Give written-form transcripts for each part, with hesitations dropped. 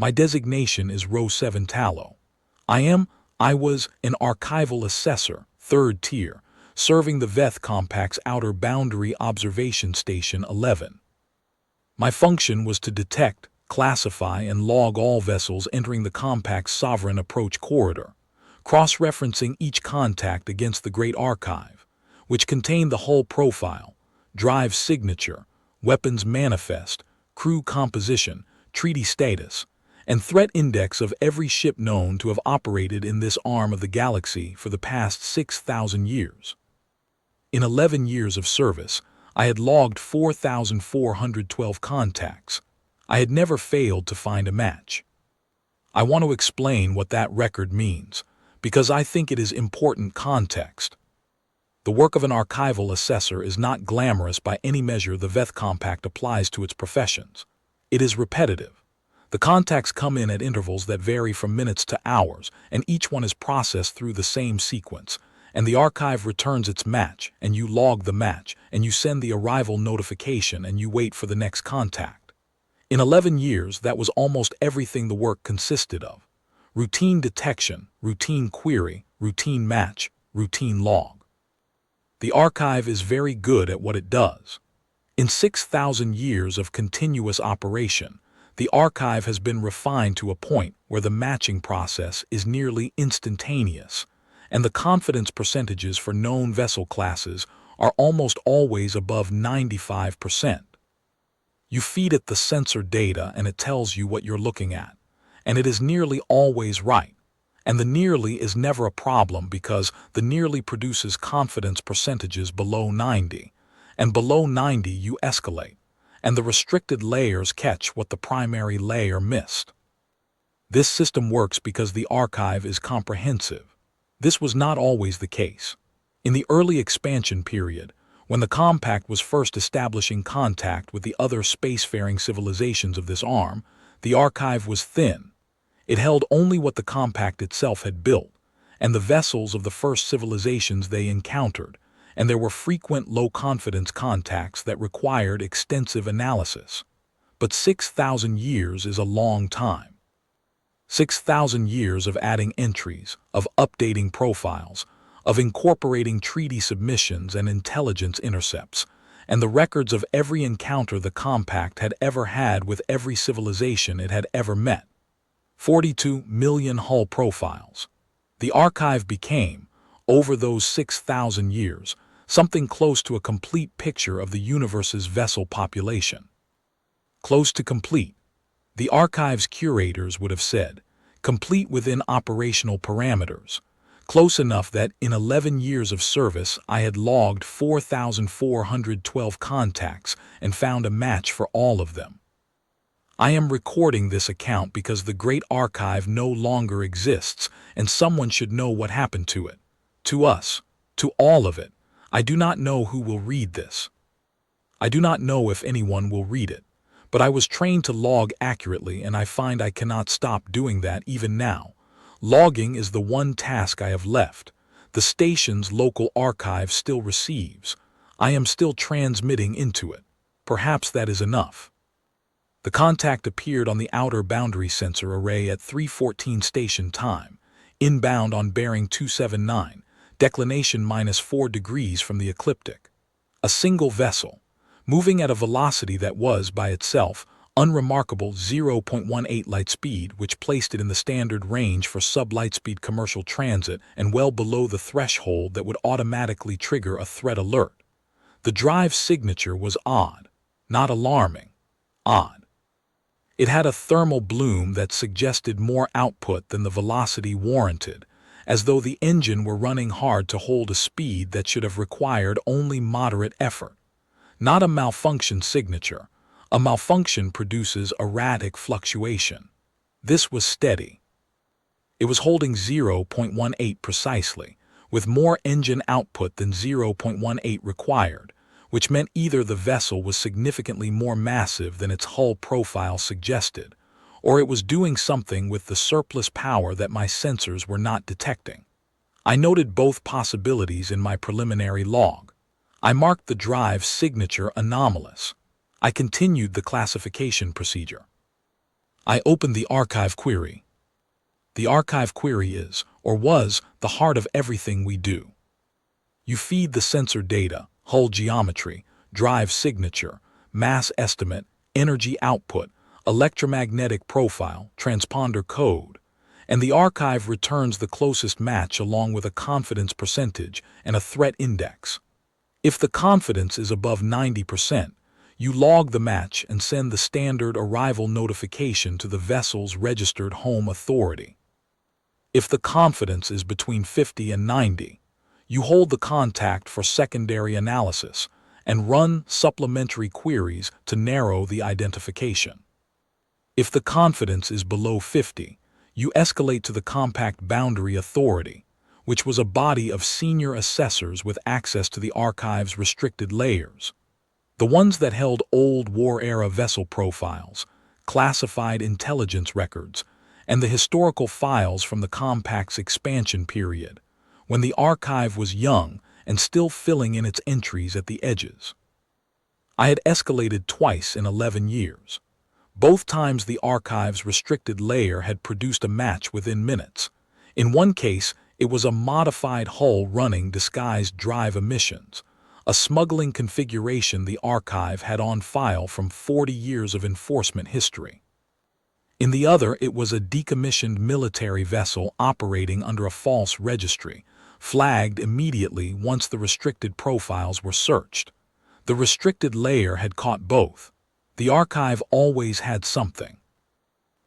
My designation is Row 7 Tallow. I was an archival assessor, 3rd tier, serving the VETH Compact's Outer Boundary Observation Station 11. My function was to detect, classify, and log all vessels entering the Compact's sovereign approach corridor, cross-referencing each contact against the Great Archive, which contained the hull profile, drive signature, weapons manifest, crew composition, treaty status, and threat index of every ship known to have operated in this arm of the galaxy for the past 6,000 years. In 11 years of service, I had logged 4,412 contacts. I had never failed to find a match. I want to explain what that record means, because I think it is important context. The work of an archival assessor is not glamorous by any measure the VETH Compact applies to its professions. It is repetitive. The contacts come in at intervals that vary from minutes to hours, and each one is processed through the same sequence, and the archive returns its match, and you log the match, and you send the arrival notification, and you wait for the next contact. In 11 years, that was almost everything the work consisted of. Routine detection, routine query, routine match, routine log. The archive is very good at what it does. In 6,000 years of continuous operation, the archive has been refined to a point where the matching process is nearly instantaneous, and the confidence percentages for known vessel classes are almost always above 95%. You feed it the sensor data and it tells you what you're looking at, and it is nearly always right. And the nearly is never a problem because the nearly produces confidence percentages below 90, and below 90 you escalate, and the restricted layers catch what the primary layer missed. This system works because the archive is comprehensive. This was not always the case. In the early expansion period, when the Compact was first establishing contact with the other spacefaring civilizations of this arm, the archive was thin. It held only what the Compact itself had built, and the vessels of the first civilizations they encountered, and there were frequent low-confidence contacts that required extensive analysis. But 6,000 years is a long time. 6,000 years of adding entries, of updating profiles, of incorporating treaty submissions and intelligence intercepts, and the records of every encounter the Compact had ever had with every civilization it had ever met. 42 million hull profiles. The archive became, over those 6,000 years, something close to a complete picture of the universe's vessel population. Close to complete. The archive's curators would have said, complete within operational parameters. Close enough that in 11 years of service I had logged 4,412 contacts and found a match for all of them. I am recording this account because the Great Archive no longer exists and someone should know what happened to it. To us. To all of it. I do not know who will read this. I do not know if anyone will read it, but I was trained to log accurately and I find I cannot stop doing that even now. Logging is the one task I have left. The station's local archive still receives. I am still transmitting into it. Perhaps that is enough. The contact appeared on the outer boundary sensor array at 3:14 station time, inbound on bearing 279, declination -4 degrees from the ecliptic. A single vessel, moving at a velocity that was, by itself, unremarkable 0.18 light speed, which placed it in the standard range for sub-lightspeed commercial transit and well below the threshold that would automatically trigger a threat alert. The drive signature was odd, not alarming, odd. It had a thermal bloom that suggested more output than the velocity warranted, as though the engine were running hard to hold a speed that should have required only moderate effort. Not a malfunction signature. A malfunction produces erratic fluctuation. This was steady. It was holding 0.18 precisely, with more engine output than 0.18 required, which meant either the vessel was significantly more massive than its hull profile suggested, or it was doing something with the surplus power that my sensors were not detecting. I noted both possibilities in my preliminary log. I marked the drive signature anomalous. I continued the classification procedure. I opened the archive query. The archive query is, or was, the heart of everything we do. You feed the sensor data, hull geometry, drive signature, mass estimate, energy output, electromagnetic profile, transponder code, and the archive returns the closest match along with a confidence percentage and a threat index. If the confidence is above 90%, you log the match and send the standard arrival notification to the vessel's registered home authority. If the confidence is between 50 and 90, you hold the contact for secondary analysis and run supplementary queries to narrow the identification. If the confidence is below 50, you escalate to the Compact Boundary Authority, which was a body of senior assessors with access to the archive's restricted layers. The ones that held old war-era vessel profiles, classified intelligence records, and the historical files from the Compact's expansion period, when the archive was young and still filling in its entries at the edges. I had escalated twice in 11 years. Both times the archive's restricted layer had produced a match within minutes. In one case, it was a modified hull running disguised drive emissions, a smuggling configuration the archive had on file from 40 years of enforcement history. In the other, it was a decommissioned military vessel operating under a false registry, flagged immediately once the restricted profiles were searched. The restricted layer had caught both. The archive always had something.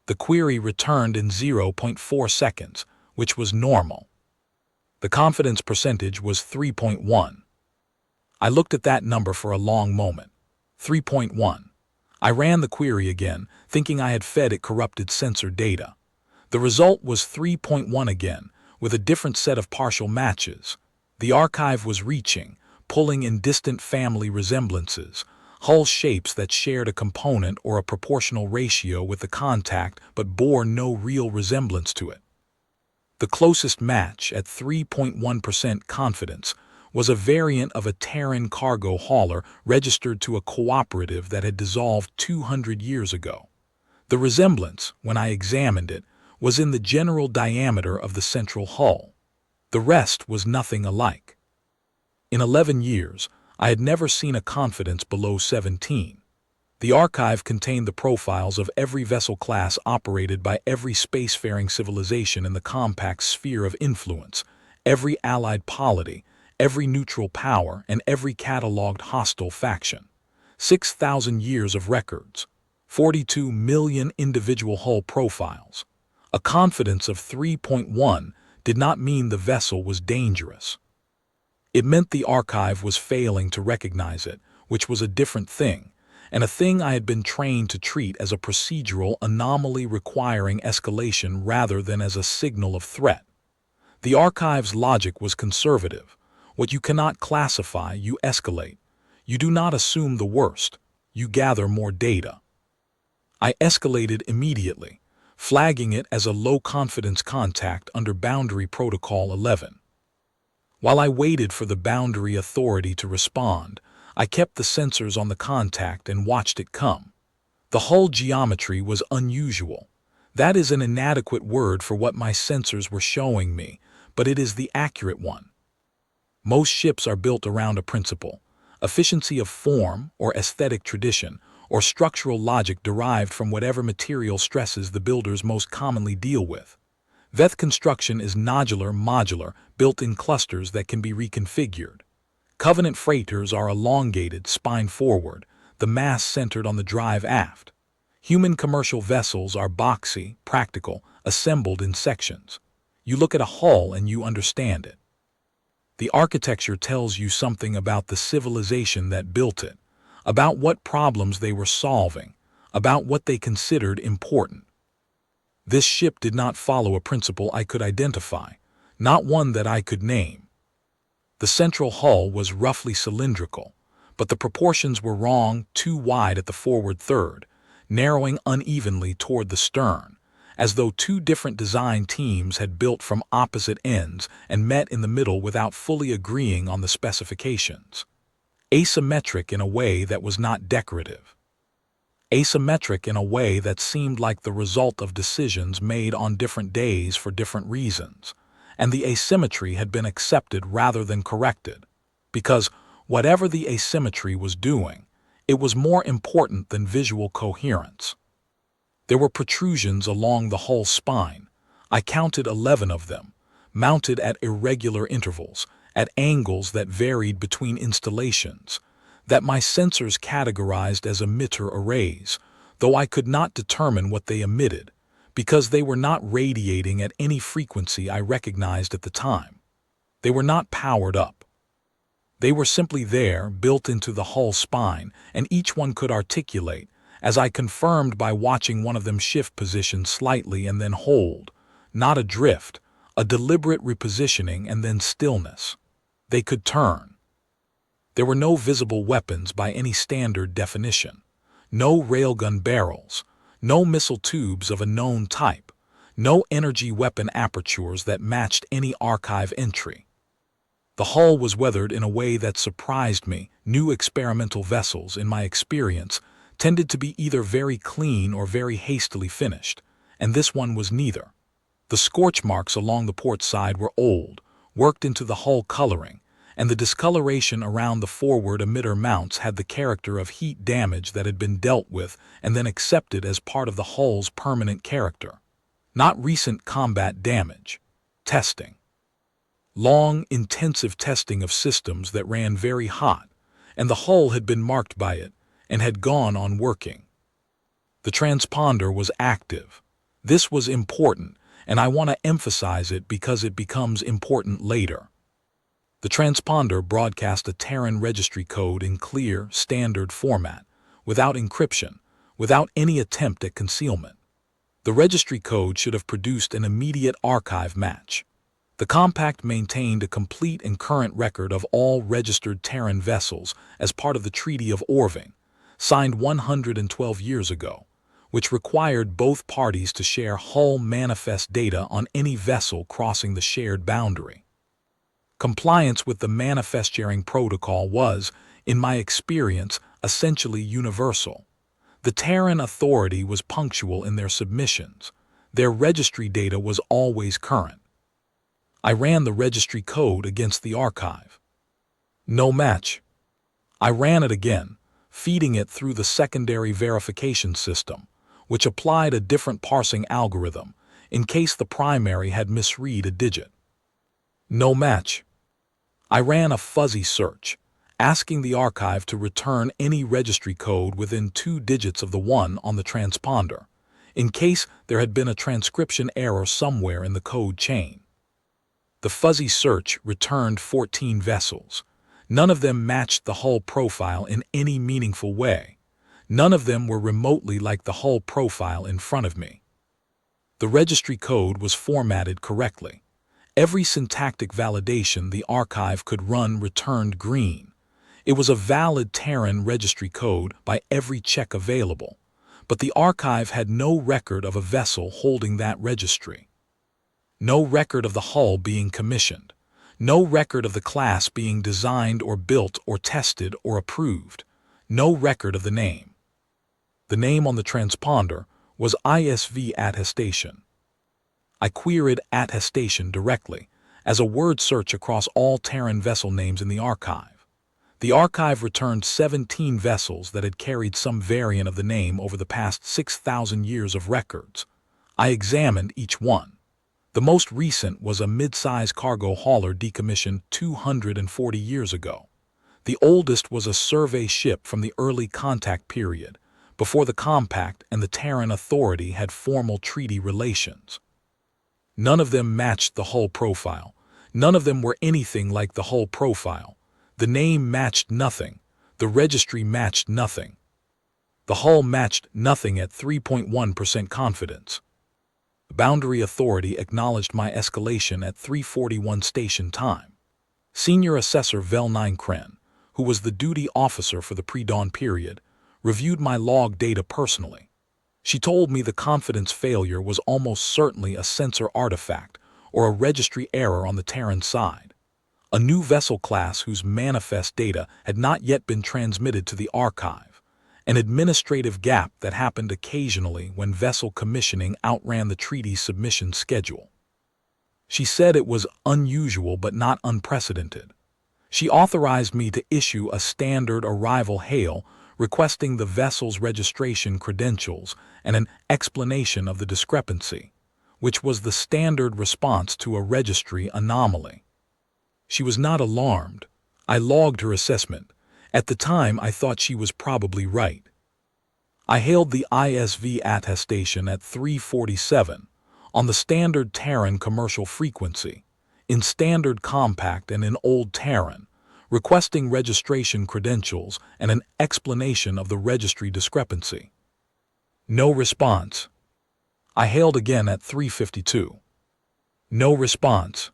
The query returned in 0.4 seconds, which was normal. The confidence percentage was 3.1. I looked at that number for a long moment. 3.1. I ran the query again, thinking I had fed it corrupted sensor data. The result was 3.1 again, with a different set of partial matches. The archive was reaching, pulling in distant family resemblances, hull shapes that shared a component or a proportional ratio with the contact but bore no real resemblance to it. The closest match, at 3.1% confidence, was a variant of a Terran cargo hauler registered to a cooperative that had dissolved 200 years ago. The resemblance, when I examined it, was in the general diameter of the central hull. The rest was nothing alike. In 11 years, I had never seen a confidence below 17. The archive contained the profiles of every vessel class operated by every spacefaring civilization in the Compact's sphere of influence, every allied polity, every neutral power, and every catalogued hostile faction. 6,000 years of records, 42 million individual hull profiles. A confidence of 3.1 did not mean the vessel was dangerous. It meant the archive was failing to recognize it, which was a different thing, and a thing I had been trained to treat as a procedural anomaly requiring escalation rather than as a signal of threat. The archive's logic was conservative. What you cannot classify, you escalate. You do not assume the worst. You gather more data. I escalated immediately, flagging it as a low-confidence contact under Boundary Protocol 11. While I waited for the Boundary Authority to respond, I kept the sensors on the contact and watched it come. The hull geometry was unusual. That is an inadequate word for what my sensors were showing me, but it is the accurate one. Most ships are built around a principle: efficiency of form or aesthetic tradition, or structural logic derived from whatever material stresses the builders most commonly deal with. VETH construction is nodular-modular, built in clusters that can be reconfigured. Covenant freighters are elongated, spine forward, the mass centered on the drive aft. Human commercial vessels are boxy, practical, assembled in sections. You look at a hull and you understand it. The architecture tells you something about the civilization that built it, about what problems they were solving, about what they considered important. This ship did not follow a principle I could identify, not one that I could name. The central hull was roughly cylindrical, but the proportions were wrong, too wide at the forward third, narrowing unevenly toward the stern, as though two different design teams had built from opposite ends and met in the middle without fully agreeing on the specifications. Asymmetric in a way that was not decorative. asymmetric in a way that seemed like the result of decisions made on different days for different reasons, and the asymmetry had been accepted rather than corrected, because whatever the asymmetry was doing, it was more important than visual coherence. There were protrusions along the hull spine. I counted 11 of them, mounted at irregular intervals, at angles that varied between installations, that my sensors categorized as emitter arrays, though I could not determine what they emitted, because they were not radiating at any frequency I recognized at the time. They were not powered up. They were simply there, built into the hull spine, and each one could articulate, as I confirmed by watching one of them shift position slightly and then hold, not a drift, a deliberate repositioning and then stillness. They could turn. There were no visible weapons by any standard definition, no railgun barrels, no missile tubes of a known type, no energy weapon apertures that matched any archive entry. The hull was weathered in a way that surprised me. New experimental vessels, in my experience, tended to be either very clean or very hastily finished, and this one was neither. The scorch marks along the port side were old, worked into the hull coloring, and the discoloration around the forward emitter mounts had the character of heat damage that had been dealt with and then accepted as part of the hull's permanent character. Not recent combat damage. Testing. Long, intensive testing of systems that ran very hot, and the hull had been marked by it and had gone on working. The transponder was active. This was important, and I want to emphasize it because it becomes important later. The transponder broadcast a Terran registry code in clear, standard format, without encryption, without any attempt at concealment. The registry code should have produced an immediate archive match. The compact maintained a complete and current record of all registered Terran vessels as part of the Treaty of Orving, signed 112 years ago, which required both parties to share hull manifest data on any vessel crossing the shared boundary. Compliance with the manifest sharing protocol was, in my experience, essentially universal. The Terran Authority was punctual in their submissions. Their registry data was always current. I ran the registry code against the archive. No match. I ran it again, feeding it through the secondary verification system, which applied a different parsing algorithm in case the primary had misread a digit. No match. I ran a fuzzy search, asking the archive to return any registry code within 2 digits of the one on the transponder, in case there had been a transcription error somewhere in the code chain. The fuzzy search returned 14 vessels. None of them matched the hull profile in any meaningful way. None of them were remotely like the hull profile in front of me. The registry code was formatted correctly. Every syntactic validation the archive could run returned green. It was a valid Terran registry code by every check available, but the archive had no record of a vessel holding that registry. No record of the hull being commissioned. No record of the class being designed or built or tested or approved. No record of the name. The name on the transponder was ISV Attestation. I queried Attestation directly, as a word search across all Terran vessel names in the archive. The archive returned 17 vessels that had carried some variant of the name over the past 6,000 years of records. I examined each one. The most recent was a mid-size cargo hauler decommissioned 240 years ago. The oldest was a survey ship from the early contact period, before the Compact and the Terran Authority had formal treaty relations. None of them matched the hull profile. None of them were anything like the hull profile. The name matched nothing. The registry matched nothing. The hull matched nothing at 3.1% confidence. The Boundary Authority acknowledged my escalation at 3:41 station time. Senior Assessor Vel9 Kren, who was the duty officer for the pre-dawn period, reviewed my log data personally. She told me the confidence failure was almost certainly a sensor artifact or a registry error on the Terran side. A new vessel class whose manifest data had not yet been transmitted to the archive, an administrative gap that happened occasionally when vessel commissioning outran the treaty's submission schedule. She said it was unusual but not unprecedented. She authorized me to issue a standard arrival hail requesting the vessel's registration credentials and an explanation of the discrepancy, which was the standard response to a registry anomaly. She was not alarmed. I logged her assessment. At the time, I thought she was probably right. I hailed the ISV Attestation at 3:47 on the standard Terran commercial frequency, in standard compact and in old Terran, requesting registration credentials and an explanation of the registry discrepancy. No response. I hailed again at 3:52. No response.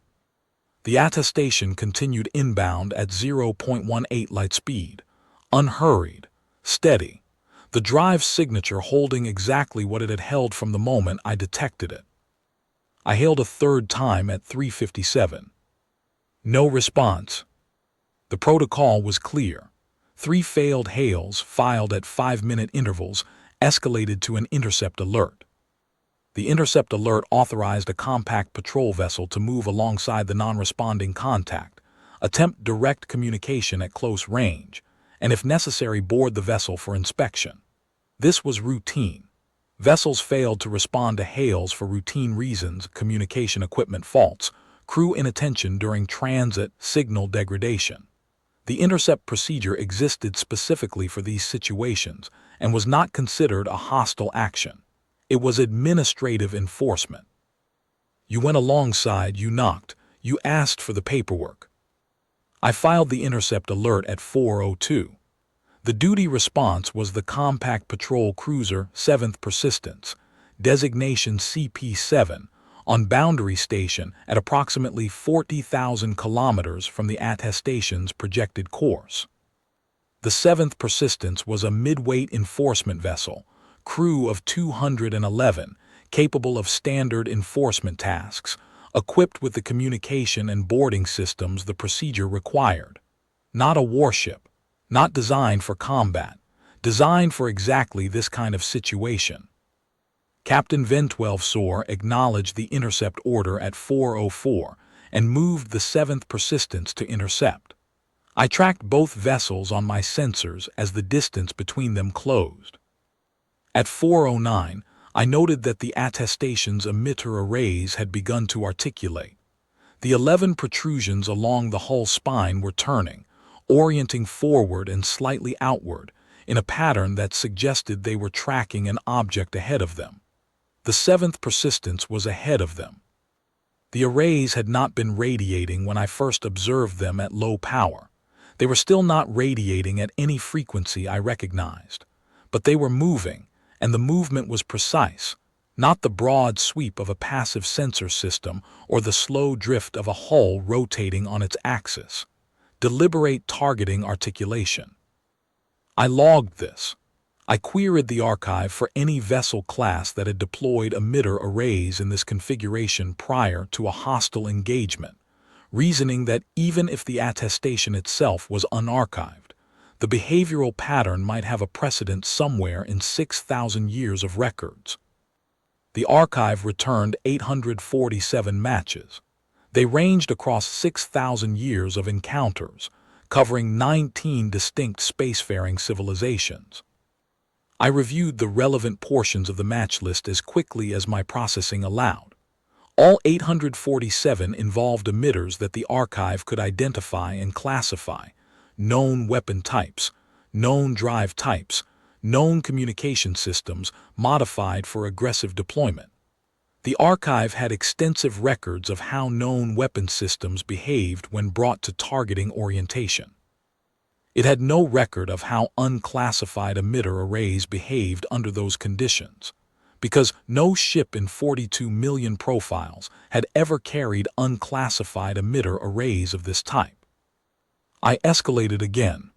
The attestation continued inbound at 0.18 light speed, unhurried, steady, the drive signature holding exactly what it had held from the moment I detected it. I hailed a third time at 3:57. No response. The protocol was clear. 3 failed hails filed at 5-minute intervals escalated to an intercept alert. The intercept alert authorized a compact patrol vessel to move alongside the non-responding contact, attempt direct communication at close range, and if necessary board the vessel for inspection. This was routine. Vessels failed to respond to hails for routine reasons: communication equipment faults, crew inattention during transit, signal degradation. The intercept procedure existed specifically for these situations and was not considered a hostile action. It was administrative enforcement. You went alongside, you knocked, you asked for the paperwork. I filed the intercept alert at 4:02. The duty response was the compact patrol cruiser 7th Persistence, designation CP7, on boundary station at approximately 40,000 kilometers from the attestation's projected course. The 7th Persistence was a midweight enforcement vessel, crew of 211, capable of standard enforcement tasks, equipped with the communication and boarding systems the procedure required. Not a warship, not designed for combat, designed for exactly this kind of situation. Captain Ventwelfsor acknowledged the intercept order at 4:04 and moved the 7th Persistence to intercept. I tracked both vessels on my sensors as the distance between them closed. At 4:09, I noted that the attestation's emitter arrays had begun to articulate. The 11 protrusions along the hull spine were turning, orienting forward and slightly outward, in a pattern that suggested they were tracking an object ahead of them. The 7th Persistence was ahead of them. The arrays had not been radiating when I first observed them at low power. They were still not radiating at any frequency I recognized, but they were moving, and the movement was precise, not the broad sweep of a passive sensor system or the slow drift of a hull rotating on its axis. Deliberate targeting articulation. I logged this. I queried the archive for any vessel class that had deployed emitter arrays in this configuration prior to a hostile engagement, reasoning that even if the attestation itself was unarchived, the behavioral pattern might have a precedent somewhere in 6,000 years of records. The archive returned 847 matches. They ranged across 6,000 years of encounters, covering 19 distinct spacefaring civilizations. I reviewed the relevant portions of the match list as quickly as my processing allowed. All 847 involved emitters that the archive could identify and classify: known weapon types, known drive types, known communication systems modified for aggressive deployment. The archive had extensive records of how known weapon systems behaved when brought to targeting orientation. It had no record of how unclassified emitter arrays behaved under those conditions, because no ship in 42 million profiles had ever carried unclassified emitter arrays of this type. I escalated again,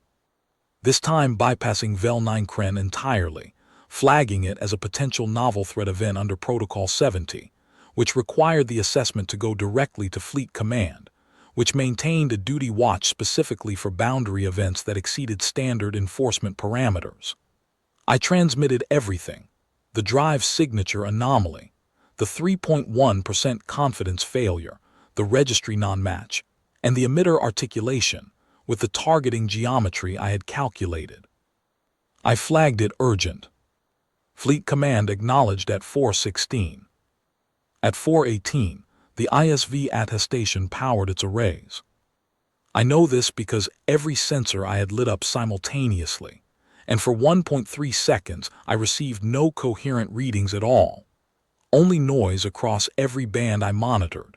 this time bypassing Vel 9 Kren entirely, flagging it as a potential novel threat event under Protocol 70, which required the assessment to go directly to Fleet Command, which maintained a duty watch specifically for boundary events that exceeded standard enforcement parameters. I transmitted everything: the drive signature anomaly, the 3.1% confidence failure, the registry non-match, and the emitter articulation with the targeting geometry I had calculated. I flagged it urgent. Fleet Command acknowledged at 4:16. At 4:18, the ISV attestation powered its arrays. I know this because every sensor I had lit up simultaneously, and for 1.3 seconds I received no coherent readings at all. Only noise across every band I monitored,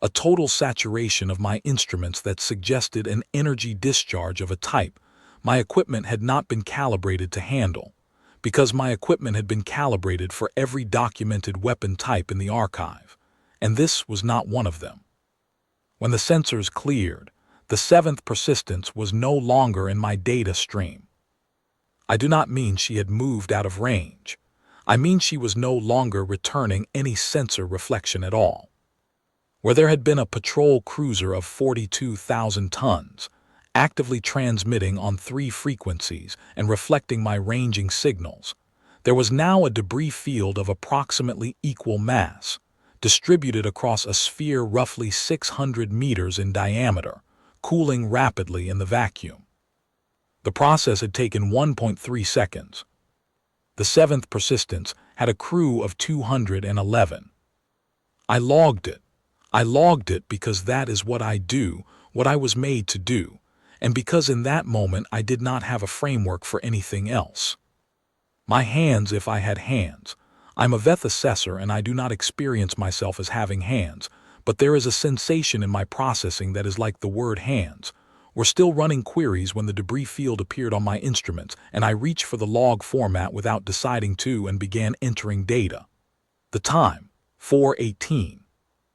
a total saturation of my instruments that suggested an energy discharge of a type my equipment had not been calibrated to handle, because my equipment had been calibrated for every documented weapon type in the archive, and this was not one of them. When the sensors cleared, the 7th persistence was no longer in my data stream. I do not mean she had moved out of range. I mean she was no longer returning any sensor reflection at all. Where there had been a patrol cruiser of 42,000 tons, actively transmitting on 3 frequencies and reflecting my ranging signals, there was now a debris field of approximately equal mass, distributed across a sphere roughly 600 meters in diameter, cooling rapidly in the vacuum. The process had taken 1.3 seconds. The 7th persistence had a crew of 211. I logged it. I logged it because that is what I do, what I was made to do, and because in that moment I did not have a framework for anything else. My hands, if I had hands. I'm a Veth assessor and I do not experience myself as having hands, but there is a sensation in my processing that is like the word hands. We're still running queries when the debris field appeared on my instruments, and I reached for the log format without deciding to and began entering data. The time, 4:18.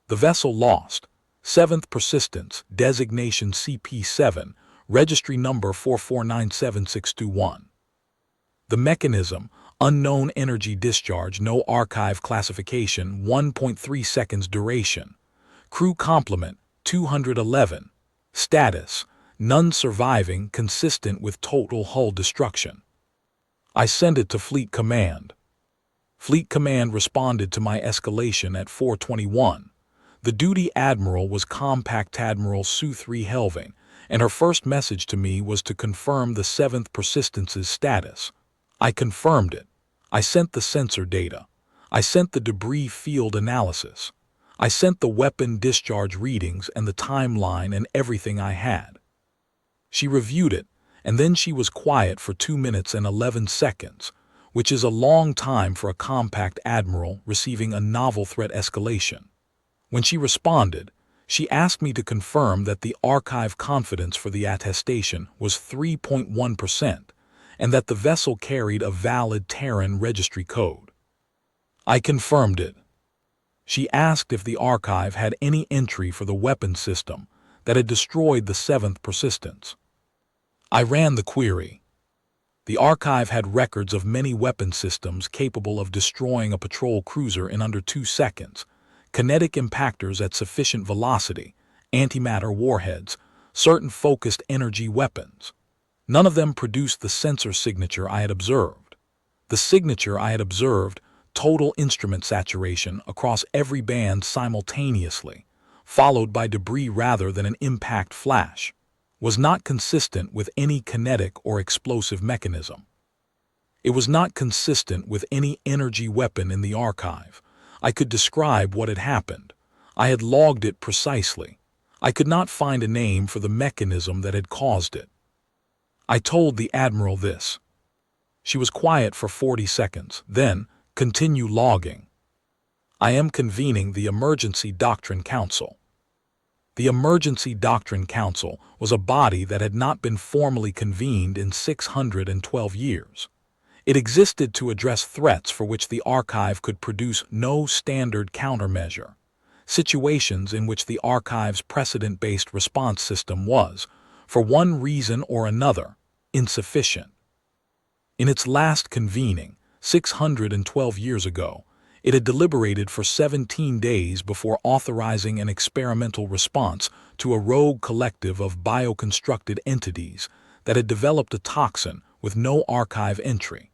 The vessel lost, 7th persistence, designation CP7, registry number 4497621. The mechanism, unknown energy discharge, no archive classification, 1.3 seconds duration. Crew complement, 211. Status, none surviving, consistent with total hull destruction. I sent it to Fleet Command. Fleet Command responded to my escalation at 4:21. The duty admiral was Compact Admiral Sue 3 Helving, and her first message to me was to confirm the 7th persistence's status. I confirmed it. I sent the sensor data. I sent the debris field analysis. I sent the weapon discharge readings and the timeline and everything I had. She reviewed it, and then she was quiet for 2 minutes and 11 seconds, which is a long time for a Compact Admiral receiving a novel threat escalation. When she responded, she asked me to confirm that the archive confidence for the attestation was 3.1% and that the vessel carried a valid Terran registry code. I confirmed it. She asked if the archive had any entry for the weapon system that had destroyed the 7th persistence. I ran the query. The archive had records of many weapon systems capable of destroying a patrol cruiser in under 2 seconds, kinetic impactors at sufficient velocity, antimatter warheads, certain focused energy weapons. None of them produced the sensor signature I had observed. The signature I had observed, total instrument saturation across every band simultaneously, followed by debris rather than an impact flash, was not consistent with any kinetic or explosive mechanism. It was not consistent with any energy weapon in the archive. I could describe what had happened. I had logged it precisely. I could not find a name for the mechanism that had caused it. I told the Admiral this. She was quiet for 40 seconds, then, continue logging. I am convening the Emergency Doctrine Council. The Emergency Doctrine Council was a body that had not been formally convened in 612 years. It existed to address threats for which the archive could produce no standard countermeasure, situations in which the archive's precedent-based response system was, for one reason or another, insufficient. In its last convening, 612 years ago, it had deliberated for 17 days before authorizing an experimental response to a rogue collective of bioconstructed entities that had developed a toxin with no archive entry.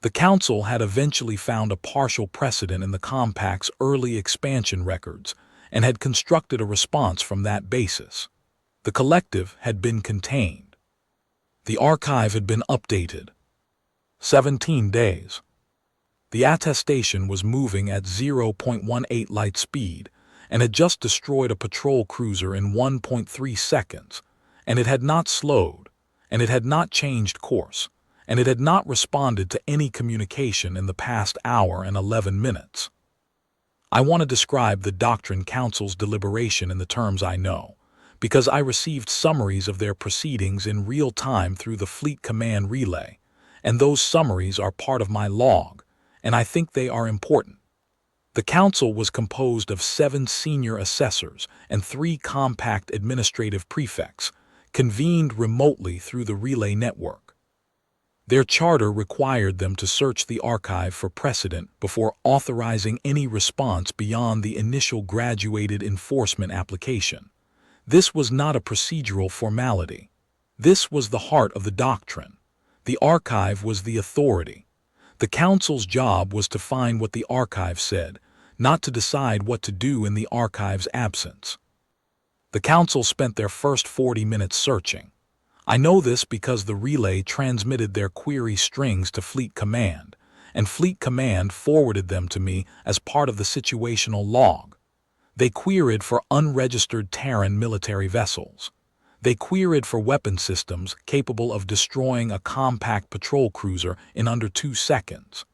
The Council had eventually found a partial precedent in the Compact's early expansion records and had constructed a response from that basis. The collective had been contained. The archive had been updated. 17 days. The Attestation was moving at 0.18 light speed and had just destroyed a patrol cruiser in 1.3 seconds, and it had not slowed, and it had not changed course, and it had not responded to any communication in the past hour and 11 minutes. I want to describe the Doctrine Council's deliberation in the terms I know, because I received summaries of their proceedings in real time through the Fleet Command Relay, and those summaries are part of my log, and I think they are important. The Council was composed of 7 senior assessors and 3 compact administrative prefects, convened remotely through the relay network. Their charter required them to search the archive for precedent before authorizing any response beyond the initial graduated enforcement application. This was not a procedural formality. This was the heart of the doctrine. The archive was the authority. The Council's job was to find what the archive said, not to decide what to do in the archive's absence. The Council spent their first 40 minutes searching. I know this because the relay transmitted their query strings to Fleet Command, and Fleet Command forwarded them to me as part of the situational log. They queried for unregistered Terran military vessels. They queried for weapon systems capable of destroying a compact patrol cruiser in under 2 seconds.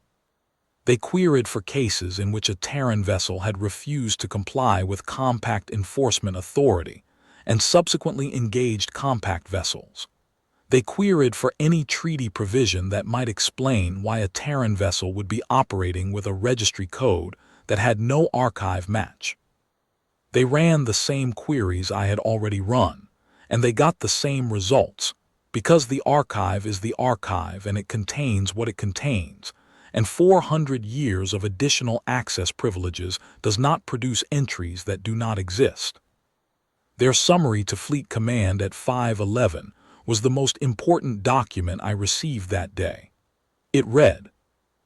They queried for cases in which a Terran vessel had refused to comply with compact enforcement authority and subsequently engaged compact vessels. They queried for any treaty provision that might explain why a Terran vessel would be operating with a registry code that had no archive match. They ran the same queries I had already run, and they got the same results, because the archive is the archive and it contains what it contains, and 400 years of additional access privileges does not produce entries that do not exist. Their summary to Fleet Command at 5:11 was the most important document I received that day. It read,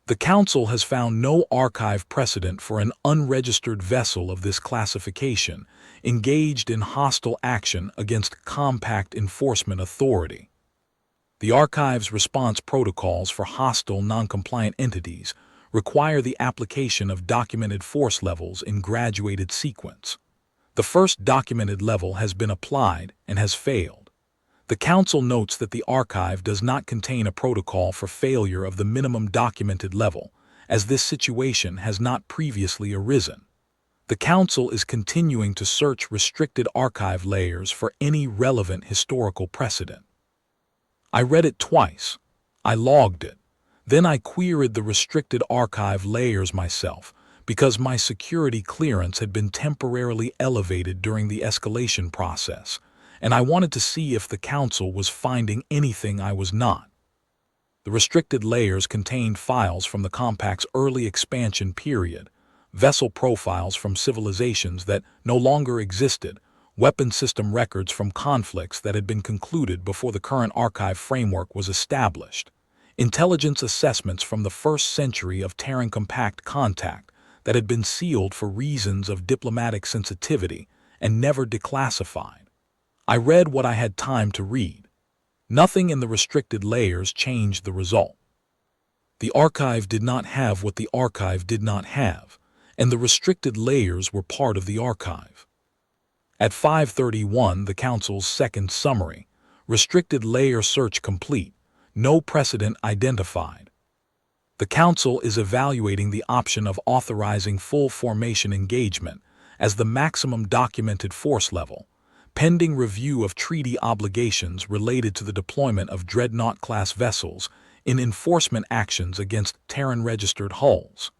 "The Council has found no archive precedent for an unregistered vessel of this classification engaged in hostile action against compact enforcement authority. The archive's response protocols for hostile non-compliant entities require the application of documented force levels in graduated sequence. The first documented level has been applied and has failed. The Council notes that the archive does not contain a protocol for failure of the minimum documented level, as this situation has not previously arisen. The Council is continuing to search restricted archive layers for any relevant historical precedent." I read it twice. I logged it. Then I queried the restricted archive layers myself, because my security clearance had been temporarily elevated during the escalation process, and I wanted to see if the Council was finding anything I was not. The restricted layers contained files from the Compact's early expansion period, vessel profiles from civilizations that no longer existed, weapon system records from conflicts that had been concluded before the current archive framework was established, intelligence assessments from the first century of Terran Compact contact that had been sealed for reasons of diplomatic sensitivity and never declassified. I read what I had time to read. Nothing in the restricted layers changed the result. The archive did not have what the archive did not have, and the restricted layers were part of the archive. At 5:31, the Council's second summary, restricted layer search complete, no precedent identified. The Council is evaluating the option of authorizing full formation engagement as the maximum documented force level, pending review of treaty obligations related to the deployment of Dreadnought-class vessels in enforcement actions against Terran-registered hulls.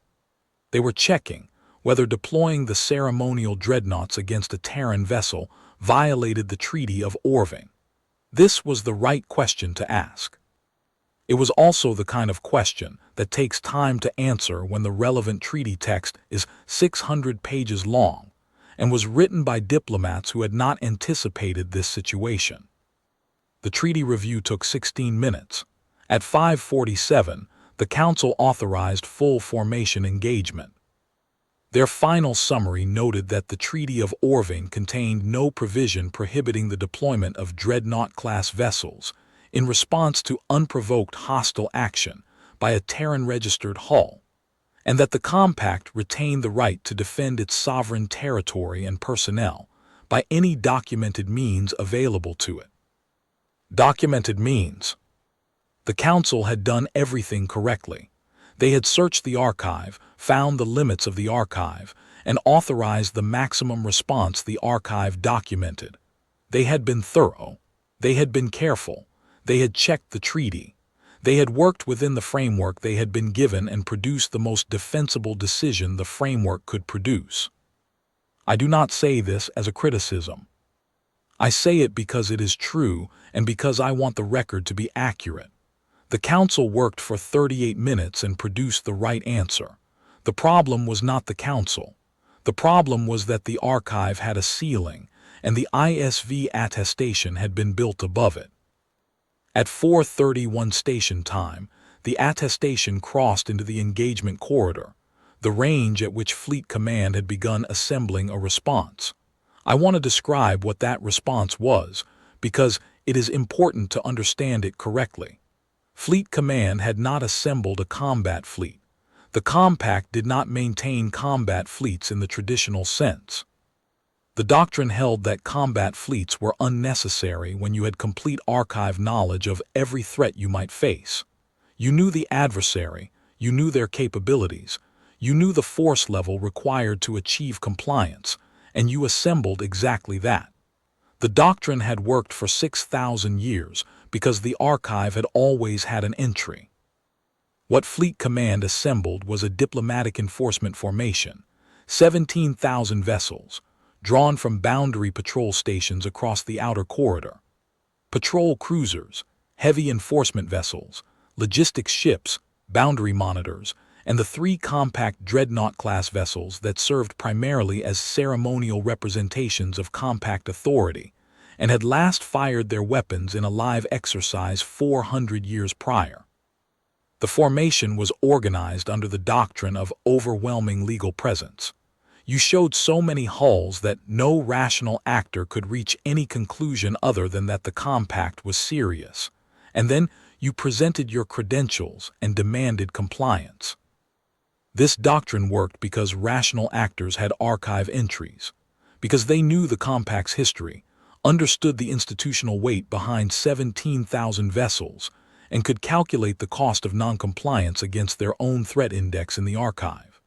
They were checking whether deploying the ceremonial dreadnoughts against a Terran vessel violated the Treaty of Orving. This was the right question to ask. It was also the kind of question that takes time to answer when the relevant treaty text is 600 pages long and was written by diplomats who had not anticipated this situation. The treaty review took 16 minutes. At 5:47, The Council authorized full formation engagement. Their final summary noted that the Treaty of Orving contained no provision prohibiting the deployment of dreadnought-class vessels in response to unprovoked hostile action by a Terran-registered hull, and that the compact retained the right to defend its sovereign territory and personnel by any documented means available to it. Documented means. The Council had done everything correctly. They had searched the archive, found the limits of the archive, and authorized the maximum response the archive documented. They had been thorough. They had been careful. They had checked the treaty. They had worked within the framework they had been given and produced the most defensible decision the framework could produce. I do not say this as a criticism. I say it because it is true and because I want the record to be accurate. The Council worked for 38 minutes and produced the right answer. The problem was not the Council. The problem was that the archive had a ceiling, and the ISV attestation had been built above it. At 4:31 station time, the attestation crossed into the engagement corridor, the range at which Fleet Command had begun assembling a response. I want to describe what that response was, because it is important to understand it correctly. Fleet Command had not assembled a combat fleet. The compact did not maintain combat fleets in the traditional sense. The doctrine held that combat fleets were unnecessary when you had complete archive knowledge of every threat you might face. You knew the adversary, you knew their capabilities, you knew the force level required to achieve compliance, and you assembled exactly that. The doctrine had worked for 6,000 years because the archive had always had an entry. What Fleet Command assembled was a diplomatic enforcement formation, 17,000 vessels, drawn from boundary patrol stations across the outer corridor. Patrol cruisers, heavy enforcement vessels, logistics ships, boundary monitors, and the 3 compact dreadnought-class vessels that served primarily as ceremonial representations of compact authority, and had last fired their weapons in a live exercise 400 years prior. The formation was organized under the doctrine of overwhelming legal presence. You showed so many hulls that no rational actor could reach any conclusion other than that the compact was serious, and then you presented your credentials and demanded compliance. This doctrine worked because rational actors had archive entries, because they knew the compact's history, understood the institutional weight behind 17,000 vessels, and could calculate the cost of noncompliance against their own threat index in the archive.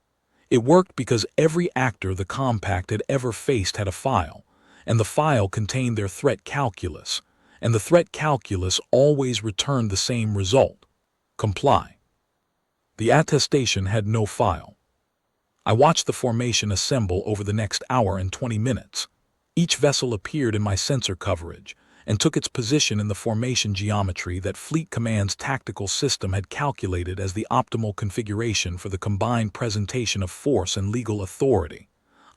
It worked because every actor the compact had ever faced had a file, and the file contained their threat calculus, and the threat calculus always returned the same result: comply. The attestation had no file. I watched the formation assemble over the next hour and 20 minutes. Each vessel appeared in my sensor coverage and took its position in the formation geometry that Fleet Command's tactical system had calculated as the optimal configuration for the combined presentation of force and legal authority.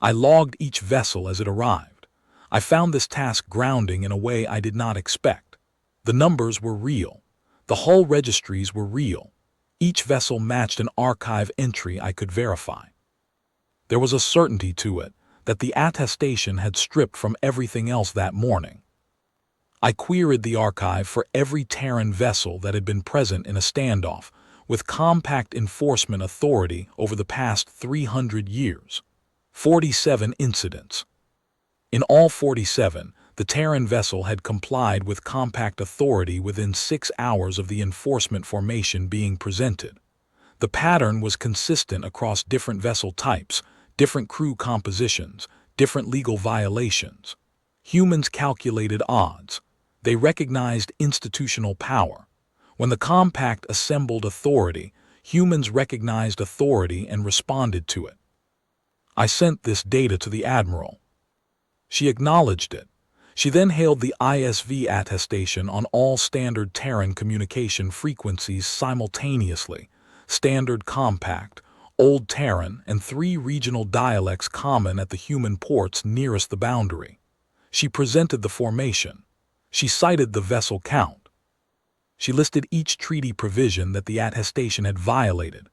I logged each vessel as it arrived. I found this task grounding in a way I did not expect. The numbers were real. The hull registries were real. Each vessel matched an archive entry I could verify. There was a certainty to it that the attestation had stripped from everything else that morning. I queried the archive for every Terran vessel that had been present in a standoff with compact enforcement authority over the past 300 years. 47 incidents. In all 47, the Terran vessel had complied with compact authority within 6 hours of the enforcement formation being presented. The pattern was consistent across different vessel types, different crew compositions, different legal violations. Humans calculated odds. They recognized institutional power. When the compact assembled authority, humans recognized authority and responded to it. I sent this data to the Admiral. She acknowledged it. She then hailed the ISV attestation on all standard Terran communication frequencies simultaneously: Standard Compact, Old Terran, and 3 regional dialects common at the human ports nearest the boundary. She presented the formation. She cited the vessel count. She listed each treaty provision that the attestation had violated: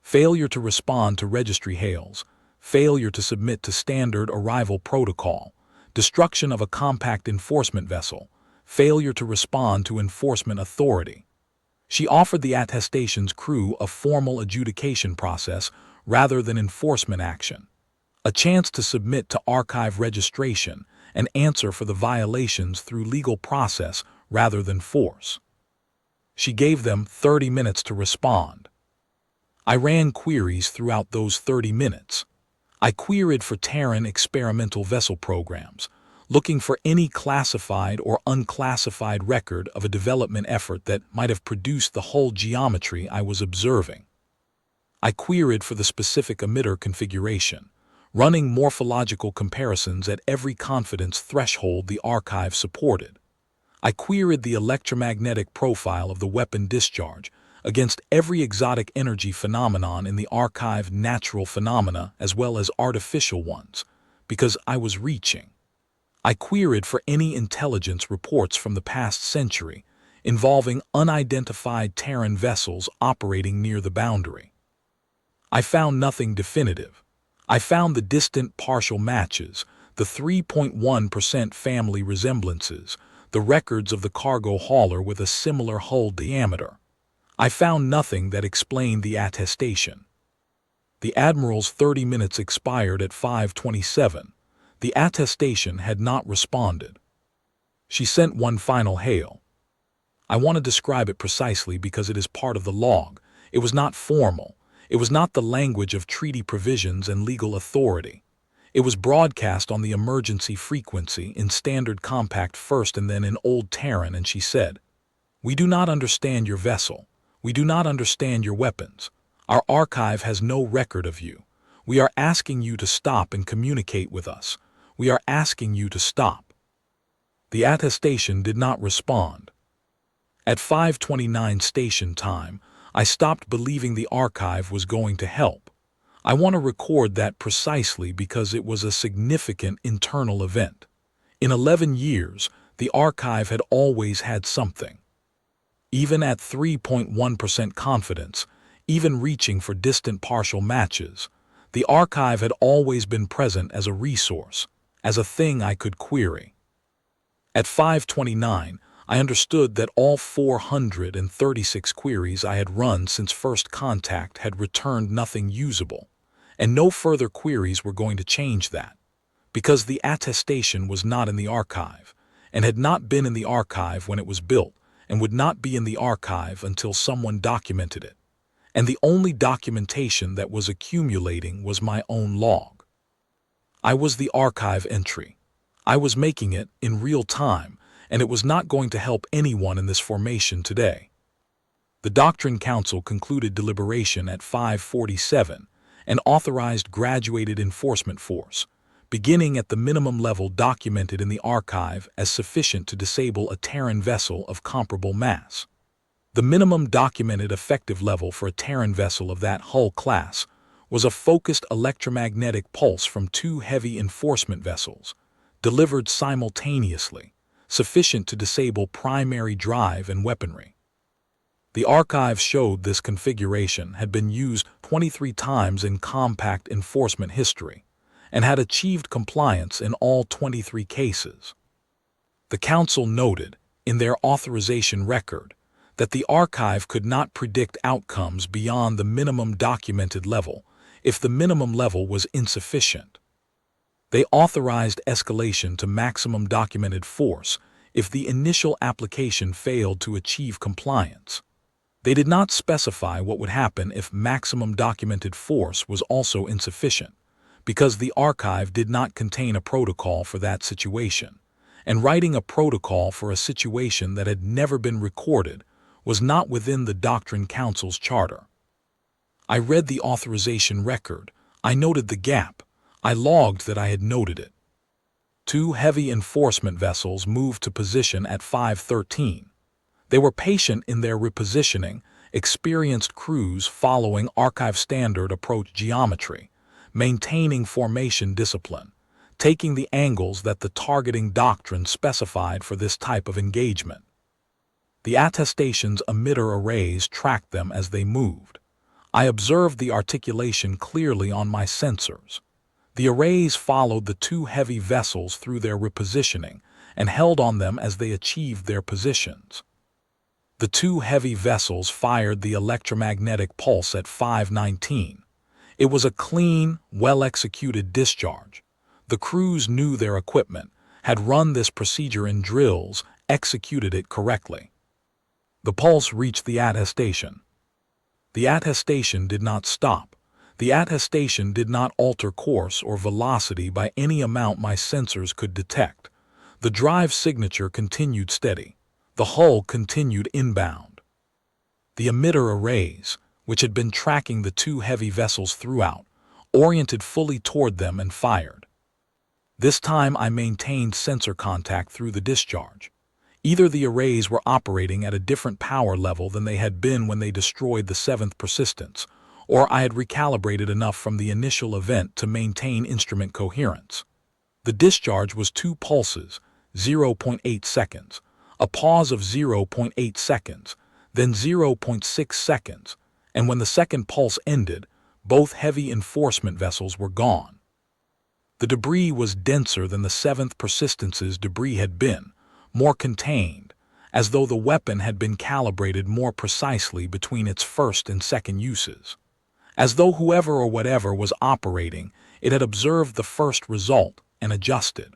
failure to respond to registry hails, failure to submit to standard arrival protocol, destruction of a compact enforcement vessel, failure to respond to enforcement authority. She offered the attestation's crew a formal adjudication process rather than enforcement action, a chance to submit to archive registration and answer for the violations through legal process rather than force. She gave them 30 minutes to respond. I ran queries throughout those 30 minutes. I queried for Terran experimental vessel programs, looking for any classified or unclassified record of a development effort that might have produced the hull geometry I was observing. I queried for the specific emitter configuration, running morphological comparisons at every confidence threshold the archive supported. I queried the electromagnetic profile of the weapon discharge against every exotic energy phenomenon in the archive, natural phenomena as well as artificial ones, because I was reaching. I queried for any intelligence reports from the past century involving unidentified Terran vessels operating near the boundary. I found nothing definitive. I found the distant partial matches, the 3.1% family resemblances, the records of the cargo hauler with a similar hull diameter. I found nothing that explained the attestation. The Admiral's 30 minutes expired at 5:27. The attestation had not responded. She sent one final hail. I want to describe it precisely because it is part of the log. It was not formal. It was not the language of treaty provisions and legal authority. It was broadcast on the emergency frequency in standard compact first and then in Old Terran, and she said, "We do not understand your vessel. We do not understand your weapons. Our archive has no record of you. We are asking you to stop and communicate with us. We are asking you to stop." The attestation did not respond. At 5:29 station time, I stopped believing the archive was going to help. I want to record that precisely because it was a significant internal event. In 11 years, the archive had always had something. Even at 3.1% confidence, even reaching for distant partial matches, the archive had always been present as a resource, as a thing I could query. At 5:29, I understood that all 436 queries I had run since first contact had returned nothing usable, and no further queries were going to change that, because the attestation was not in the archive, and had not been in the archive when it was built, and would not be in the archive until someone documented it. And the only documentation that was accumulating was my own log. I was the archive entry. I was making it in real time, and it was not going to help anyone in this formation today. The Doctrine Council concluded deliberation at 5:47 and authorized graduated enforcement force, beginning at the minimum level documented in the archive as sufficient to disable a Terran vessel of comparable mass. The minimum documented effective level for a Terran vessel of that hull class was a focused electromagnetic pulse from 2 heavy enforcement vessels, delivered simultaneously, sufficient to disable primary drive and weaponry. The archive showed this configuration had been used 23 times in compact enforcement history and had achieved compliance in all 23 cases. The Council noted, in their authorization record, that the archive could not predict outcomes beyond the minimum documented level if the minimum level was insufficient. They authorized escalation to maximum documented force if the initial application failed to achieve compliance. They did not specify what would happen if maximum documented force was also insufficient, because the archive did not contain a protocol for that situation, and writing a protocol for a situation that had never been recorded was not within the Doctrine Council's charter. I read the authorization record. I noted the gap. I logged that I had noted it. 2 heavy enforcement vessels moved to position at 5:13. They were patient in their repositioning, experienced crews following archive standard approach geometry, maintaining formation discipline, taking the angles that the targeting doctrine specified for this type of engagement. The attestation's emitter arrays tracked them as they moved. I observed the articulation clearly on my sensors. The arrays followed the two heavy vessels through their repositioning and held on them as they achieved their positions. The two heavy vessels fired the electromagnetic pulse at 5:19. It was a clean, well-executed discharge. The crews knew their equipment, had run this procedure in drills, executed it correctly. The pulse reached the attestation. The attestation did not stop. The attestation did not alter course or velocity by any amount my sensors could detect. The drive signature continued steady. The hull continued inbound. The emitter arrays, which had been tracking the two heavy vessels throughout, oriented fully toward them and fired. This time I maintained sensor contact through the discharge. Either the arrays were operating at a different power level than they had been when they destroyed the 7th persistence, or I had recalibrated enough from the initial event to maintain instrument coherence. The discharge was 2 pulses, 0.8 seconds, a pause of 0.8 seconds, then 0.6 seconds, and when the second pulse ended, both heavy enforcement vessels were gone. The debris was denser than the 7th persistence's debris had been, more contained, as though the weapon had been calibrated more precisely between its first and second uses. As though whoever or whatever was operating, it had observed the first result and adjusted.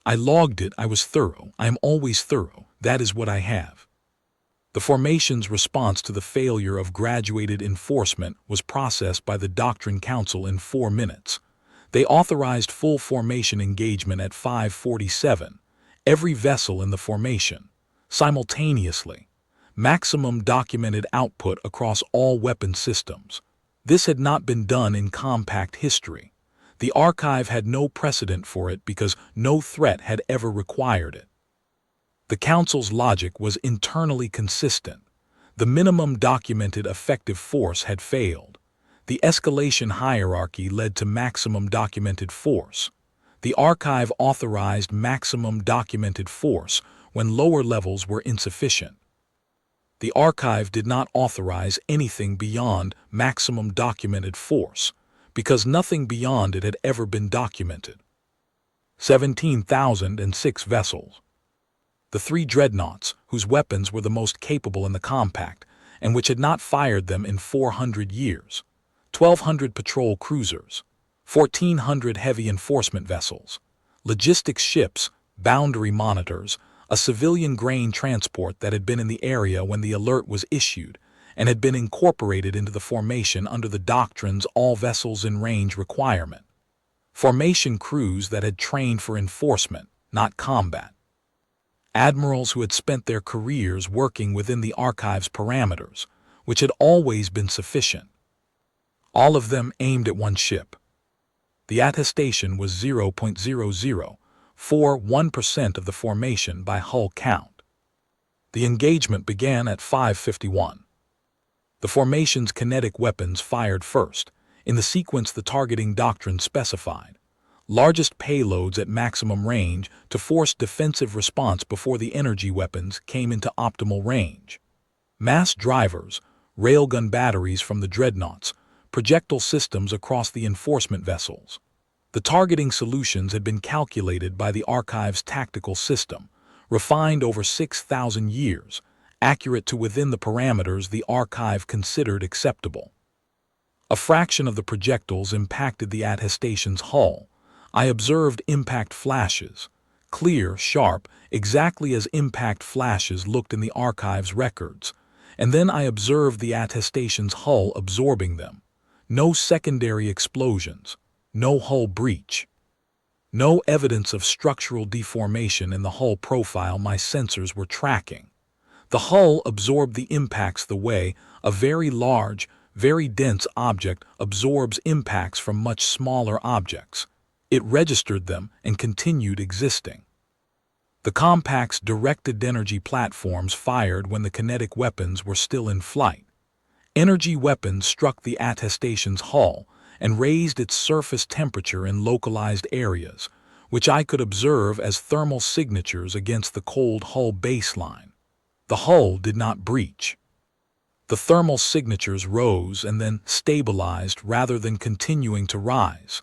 I logged it. I was thorough. I am always thorough. That is what I have. The formation's response to the failure of graduated enforcement was processed by the Doctrine Council in 4 minutes. They authorized full formation engagement at 5:47, every vessel in the formation, simultaneously. Maximum documented output across all weapon systems. This had not been done in compact history. The archive had no precedent for it because no threat had ever required it. The Council's logic was internally consistent. The minimum documented effective force had failed. The escalation hierarchy led to maximum documented force. The archive authorized maximum documented force when lower levels were insufficient. The archive did not authorize anything beyond maximum documented force, because nothing beyond it had ever been documented. 17,006 vessels. The 3 dreadnoughts, whose weapons were the most capable in the compact, and which had not fired them in 400 years. 1,200 patrol cruisers. 1,400 heavy enforcement vessels. Logistics ships, boundary monitors, a civilian grain transport that had been in the area when the alert was issued, and had been incorporated into the formation under the doctrine's all vessels in range requirement. Formation crews that had trained for enforcement, not combat. Admirals who had spent their careers working within the archive's parameters, which had always been sufficient. All of them aimed at one ship. The attestation was 0.0041% of the formation by hull count. The engagement began at 5:51. The formation's kinetic weapons fired first, in the sequence the targeting doctrine specified. Largest payloads at maximum range to force defensive response before the energy weapons came into optimal range. Mass drivers, railgun batteries from the dreadnoughts, projectile systems across the enforcement vessels. The targeting solutions had been calculated by the archive's tactical system, refined over 6,000 years, accurate to within the parameters the archive considered acceptable. A fraction of the projectiles impacted the attestation's hull. I observed impact flashes, clear, sharp, exactly as impact flashes looked in the archive's records, and then I observed the attestation's hull absorbing them. No secondary explosions, no hull breach. No evidence of structural deformation in the hull profile my sensors were tracking. The hull absorbed the impacts the way a very large, very dense object absorbs impacts from much smaller objects. It registered them and continued existing. The compact's directed energy platforms fired when the kinetic weapons were still in flight. Energy weapons struck the attestation's hull and raised its surface temperature in localized areas, which I could observe as thermal signatures against the cold hull baseline. The hull did not breach. The thermal signatures rose and then stabilized rather than continuing to rise.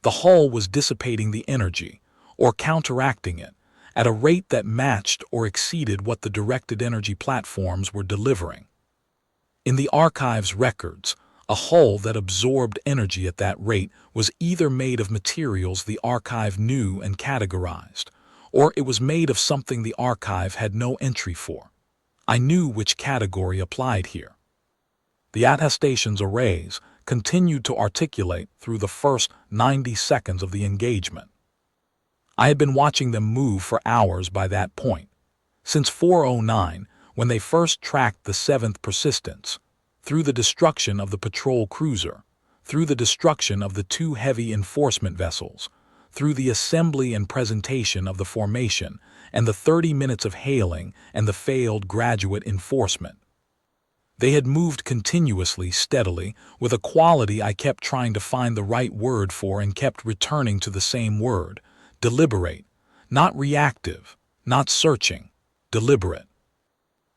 The hull was dissipating the energy, or counteracting it, at a rate that matched or exceeded what the directed energy platforms were delivering. In the archive's records, a hull that absorbed energy at that rate was either made of materials the archive knew and categorized, or it was made of something the archive had no entry for. I knew which category applied here. The attestation's arrays continued to articulate through the first 90 seconds of the engagement. I had been watching them move for hours by that point, since 4:09, when they first tracked the 7th persistence, through the destruction of the patrol cruiser, through the destruction of the 2 heavy enforcement vessels, through the assembly and presentation of the formation, and the 30 minutes of hailing and the failed graduate enforcement. They had moved continuously, steadily, with a quality I kept trying to find the right word for and kept returning to the same word: deliberate, not reactive, not searching, deliberate.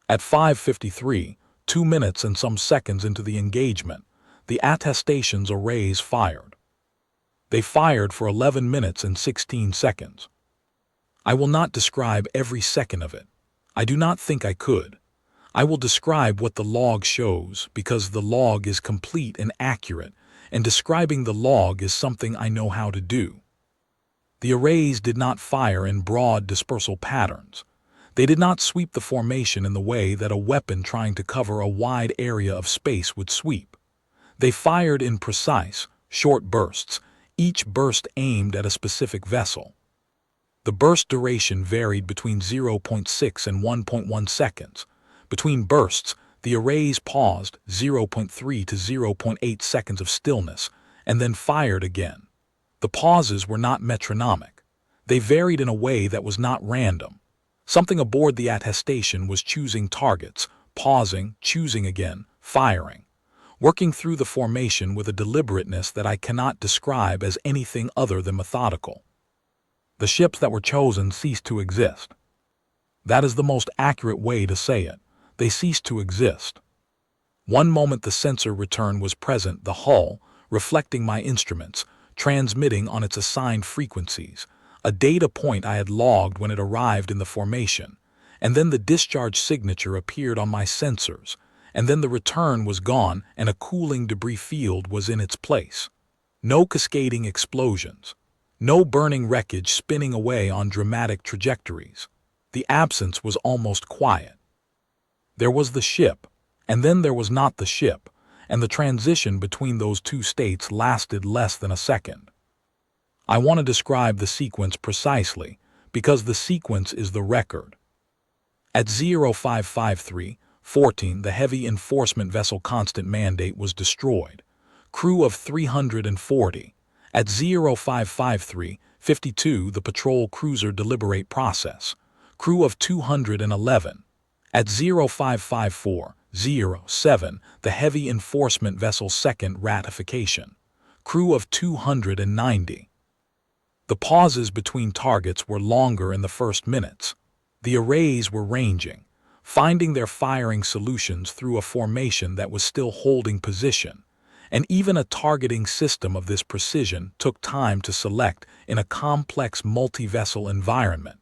At 5:53, 2 minutes and some seconds into the engagement, the attestation's arrays fired. They fired for 11 minutes and 16 seconds. I will not describe every second of it. I do not think I could. I will describe what the log shows because the log is complete and accurate, and describing the log is something I know how to do. The arrays did not fire in broad dispersal patterns. They did not sweep the formation in the way that a weapon trying to cover a wide area of space would sweep. They fired in precise, short bursts, each burst aimed at a specific vessel. The burst duration varied between 0.6 and 1.1 seconds. Between bursts, the arrays paused 0.3 to 0.8 seconds of stillness, and then fired again. The pauses were not metronomic. They varied in a way that was not random. Something aboard the attestation was choosing targets, pausing, choosing again, firing, working through the formation with a deliberateness that I cannot describe as anything other than methodical. The ships that were chosen ceased to exist. That is the most accurate way to say it. They ceased to exist. One moment the sensor return was present, the hull, reflecting my instruments, transmitting on its assigned frequencies, a data point I had logged when it arrived in the formation, and then the discharge signature appeared on my sensors, and then the return was gone and a cooling debris field was in its place. No cascading explosions. No burning wreckage spinning away on dramatic trajectories. The absence was almost quiet. There was the ship, and then there was not the ship, and the transition between those two states lasted less than a second. I want to describe the sequence precisely, because the sequence is the record. At 0553:14, the heavy enforcement vessel constant mandate was destroyed. Crew of 340. At 0553:52, the patrol cruiser deliberate process. Crew of 211. At 0554:07, the heavy enforcement vessel's second ratification. Crew of 290. The pauses between targets were longer in the first minutes. The arrays were ranging, finding their firing solutions through a formation that was still holding position, and even a targeting system of this precision took time to select in a complex multi-vessel environment.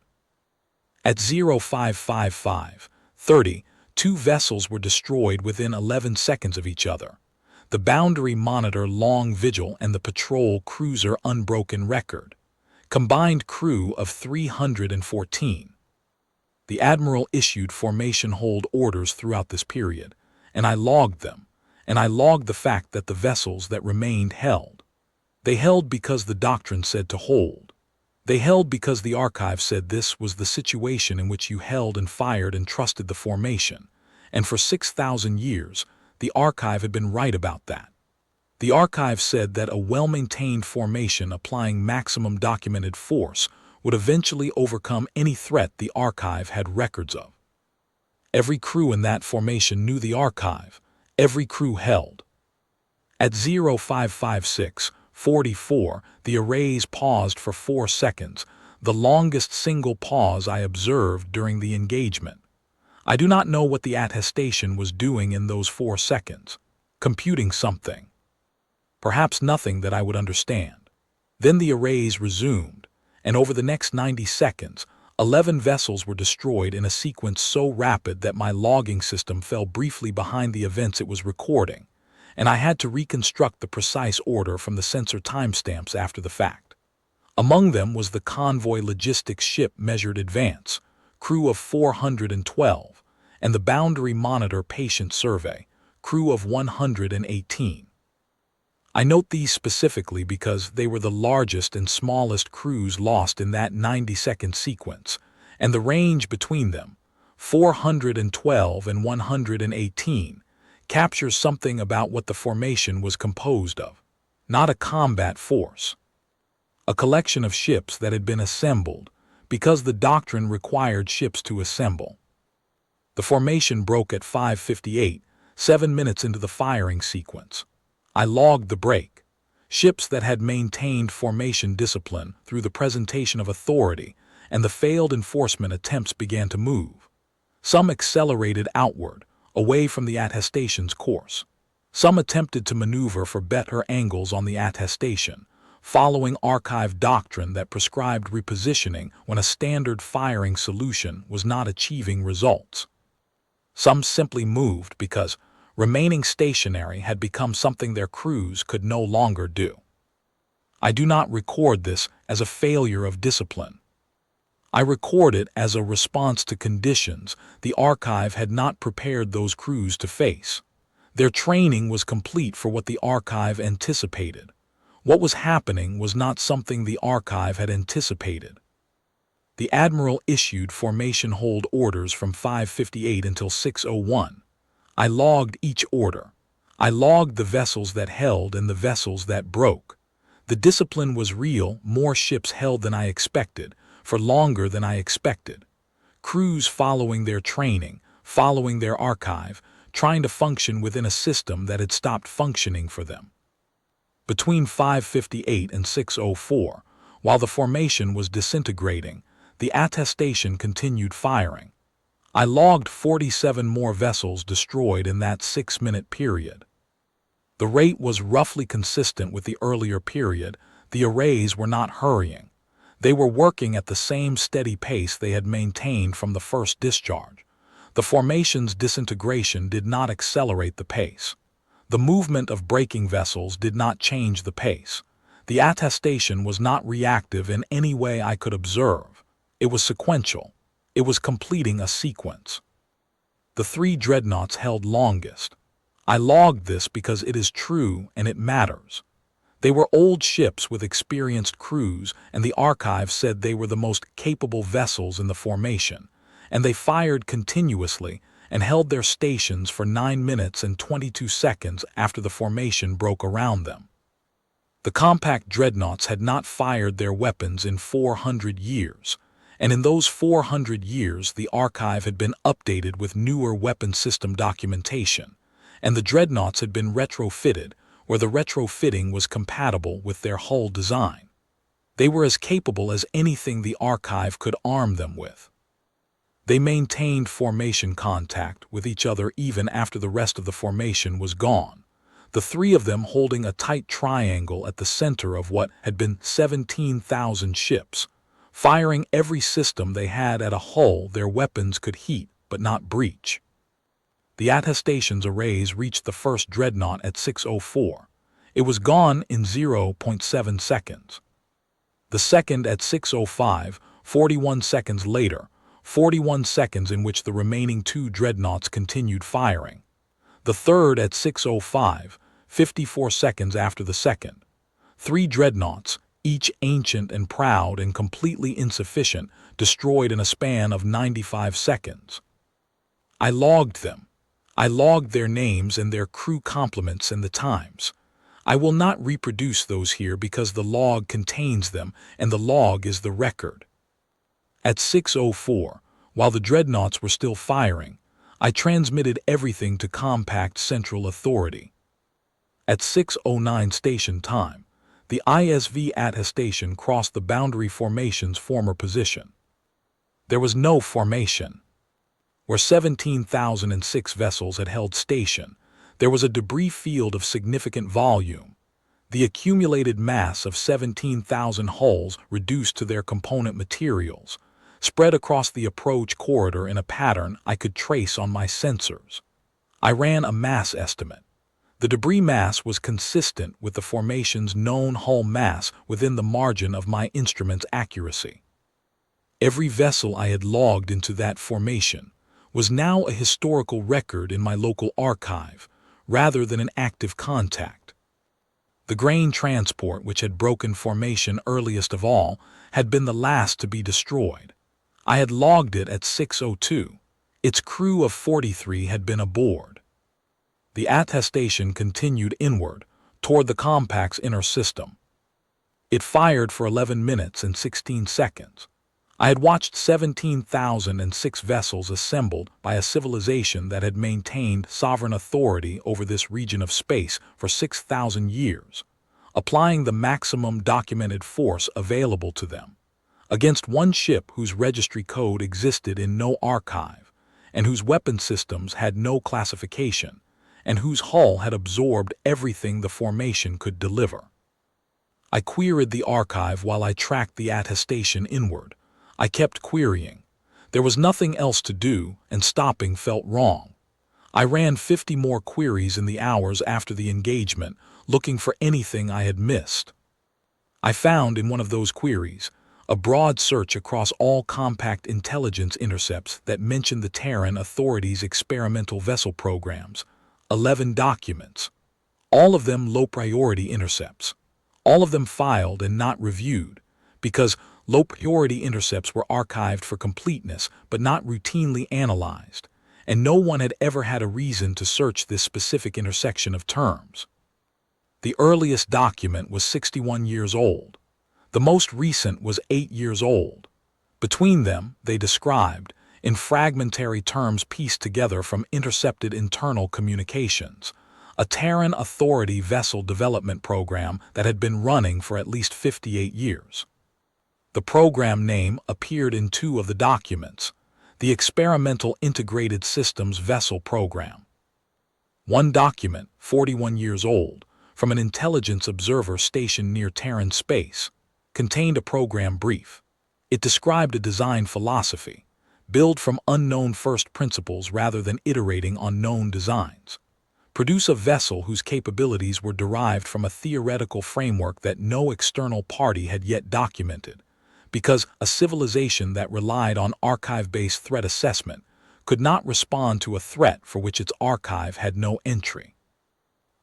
At 0555:30, 2 vessels were destroyed within 11 seconds of each other. The boundary monitor long vigil and the patrol cruiser unbroken record. Combined crew of 314. The Admiral issued formation hold orders throughout this period, and I logged them, and I logged the fact that the vessels that remained held. They held because the doctrine said to hold. They held because the archive said this was the situation in which you held and fired and trusted the formation, and for 6,000 years, the archive had been right about that. The archive said that a well-maintained formation applying maximum documented force would eventually overcome any threat the archive had records of. Every crew in that formation knew the archive. Every crew held. At 0556:44, the arrays paused for 4 seconds, the longest single pause I observed during the engagement. I do not know what the attestation was doing in those 4 seconds, computing something. Perhaps nothing that I would understand. Then the arrays resumed, and over the next 90 seconds, 11 vessels were destroyed in a sequence so rapid that my logging system fell briefly behind the events it was recording, and I had to reconstruct the precise order from the sensor timestamps after the fact. Among them was the convoy logistics ship Measured Advance, crew of 412, and the Boundary Monitor Patient Survey, crew of 118. I note these specifically because they were the largest and smallest crews lost in that 90-second sequence, and the range between them, 412 and 118, captures something about what the formation was composed of. Not a combat force. A collection of ships that had been assembled because the doctrine required ships to assemble. The formation broke at 5:58, 7 minutes into the firing sequence. I logged the break. Ships that had maintained formation discipline through the presentation of authority and the failed enforcement attempts began to move. Some accelerated outward, away from the attestation's course. Some attempted to maneuver for better angles on the attestation, following archive doctrine that prescribed repositioning when a standard firing solution was not achieving results. Some simply moved because remaining stationary had become something their crews could no longer do. I do not record this as a failure of discipline. I record it as a response to conditions the archive had not prepared those crews to face. Their training was complete for what the archive anticipated. What was happening was not something the archive had anticipated. The Admiral issued formation hold orders from 5:58 until 6:01. I logged each order. I logged the vessels that held and the vessels that broke. The discipline was real. More ships held than I expected, for longer than I expected. Crews following their training, following their archive, trying to function within a system that had stopped functioning for them. Between 5:58 and 6:04, while the formation was disintegrating, the attestation continued firing. I logged 47 more vessels destroyed in that 6-minute period. The rate was roughly consistent with the earlier period. The arrays were not hurrying. They were working at the same steady pace they had maintained from the first discharge. The formation's disintegration did not accelerate the pace. The movement of braking vessels did not change the pace. The attestation was not reactive in any way I could observe. It was sequential. It was completing a sequence. The 3 dreadnoughts held longest. I logged this because it is true and it matters. They were old ships with experienced crews, and the archive said they were the most capable vessels in the formation, and they fired continuously and held their stations for 9 minutes and 22 seconds after the formation broke around them. The compact dreadnoughts had not fired their weapons in 400 years, and in those 400 years the archive had been updated with newer weapon system documentation, and the dreadnoughts had been retrofitted where the retrofitting was compatible with their hull design. They were as capable as anything the archive could arm them with. They maintained formation contact with each other even after the rest of the formation was gone, the 3 of them holding a tight triangle at the center of what had been 17,000 ships, firing every system they had at a hull their weapons could heat but not breach. The attestation's arrays reached the first dreadnought at 6:04. It was gone in 0.7 seconds. The second at 6:05, 41 seconds later, 41 seconds in which the remaining 2 dreadnoughts continued firing. The third at 6:05, 54 seconds after the second. 3 dreadnoughts, each ancient and proud and completely insufficient, destroyed in a span of 95 seconds. I logged them. I logged their names and their crew complements and the times. I will not reproduce those here because the log contains them and the log is the record. At 6:04, while the dreadnoughts were still firing, I transmitted everything to Compact Central Authority. At 6:09 station time, the ISV attestation crossed the boundary formation's former position. There was no formation. where 17,006 vessels had held station, there was a debris field of significant volume. The accumulated mass of 17,000 hulls reduced to their component materials, spread across the approach corridor in a pattern I could trace on my sensors. I ran a mass estimate. The debris mass was consistent with the formation's known hull mass within the margin of my instrument's accuracy. Every vessel I had logged into that formation was now a historical record in my local archive, rather than an active contact. The grain transport, which had broken formation earliest of all, had been the last to be destroyed. I had logged it at 6:02. Its crew of 43 had been aboard. The attestation continued inward, toward the compact's inner system. It fired for 11 minutes and 16 seconds. I had watched 17,006 vessels assembled by a civilization that had maintained sovereign authority over this region of space for 6,000 years, applying the maximum documented force available to them, against one ship whose registry code existed in no archive, and whose weapon systems had no classification, and whose hull had absorbed everything the formation could deliver. I queried the archive while I tracked the attestation inward. I kept querying. There was nothing else to do, and stopping felt wrong. I ran 50 more queries in the hours after the engagement, looking for anything I had missed. I found in one of those queries a broad search across all compact intelligence intercepts that mentioned the Terran Authority's experimental vessel programs. 11 documents, all of them low-priority intercepts, all of them filed and not reviewed, because low-priority intercepts were archived for completeness but not routinely analyzed, and no one had ever had a reason to search this specific intersection of terms. The earliest document was 61 years old. The most recent was 8 years old. Between them, they described, in fragmentary terms pieced together from intercepted internal communications, a Terran Authority vessel development program that had been running for at least 58 years. The program name appeared in 2 of the documents, the Experimental Integrated Systems Vessel Program. One document, 41 years old, from an intelligence observer stationed near Terran space, contained a program brief. It described a design philosophy: build from unknown first principles rather than iterating on known designs. Produce a vessel whose capabilities were derived from a theoretical framework that no external party had yet documented, because a civilization that relied on archive-based threat assessment could not respond to a threat for which its archive had no entry.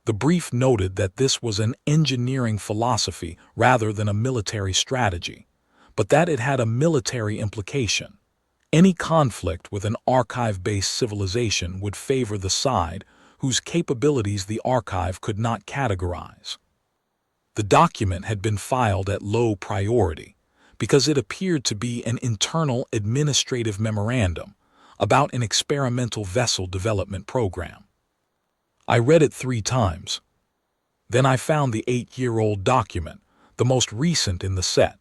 The brief noted that this was an engineering philosophy rather than a military strategy, but that it had a military implication. Any conflict with an archive-based civilization would favor the side whose capabilities the archive could not categorize. The document had been filed at low priority because it appeared to be an internal administrative memorandum about an experimental vessel development program. I read it 3 times. Then I found the 8-year-old document, the most recent in the set.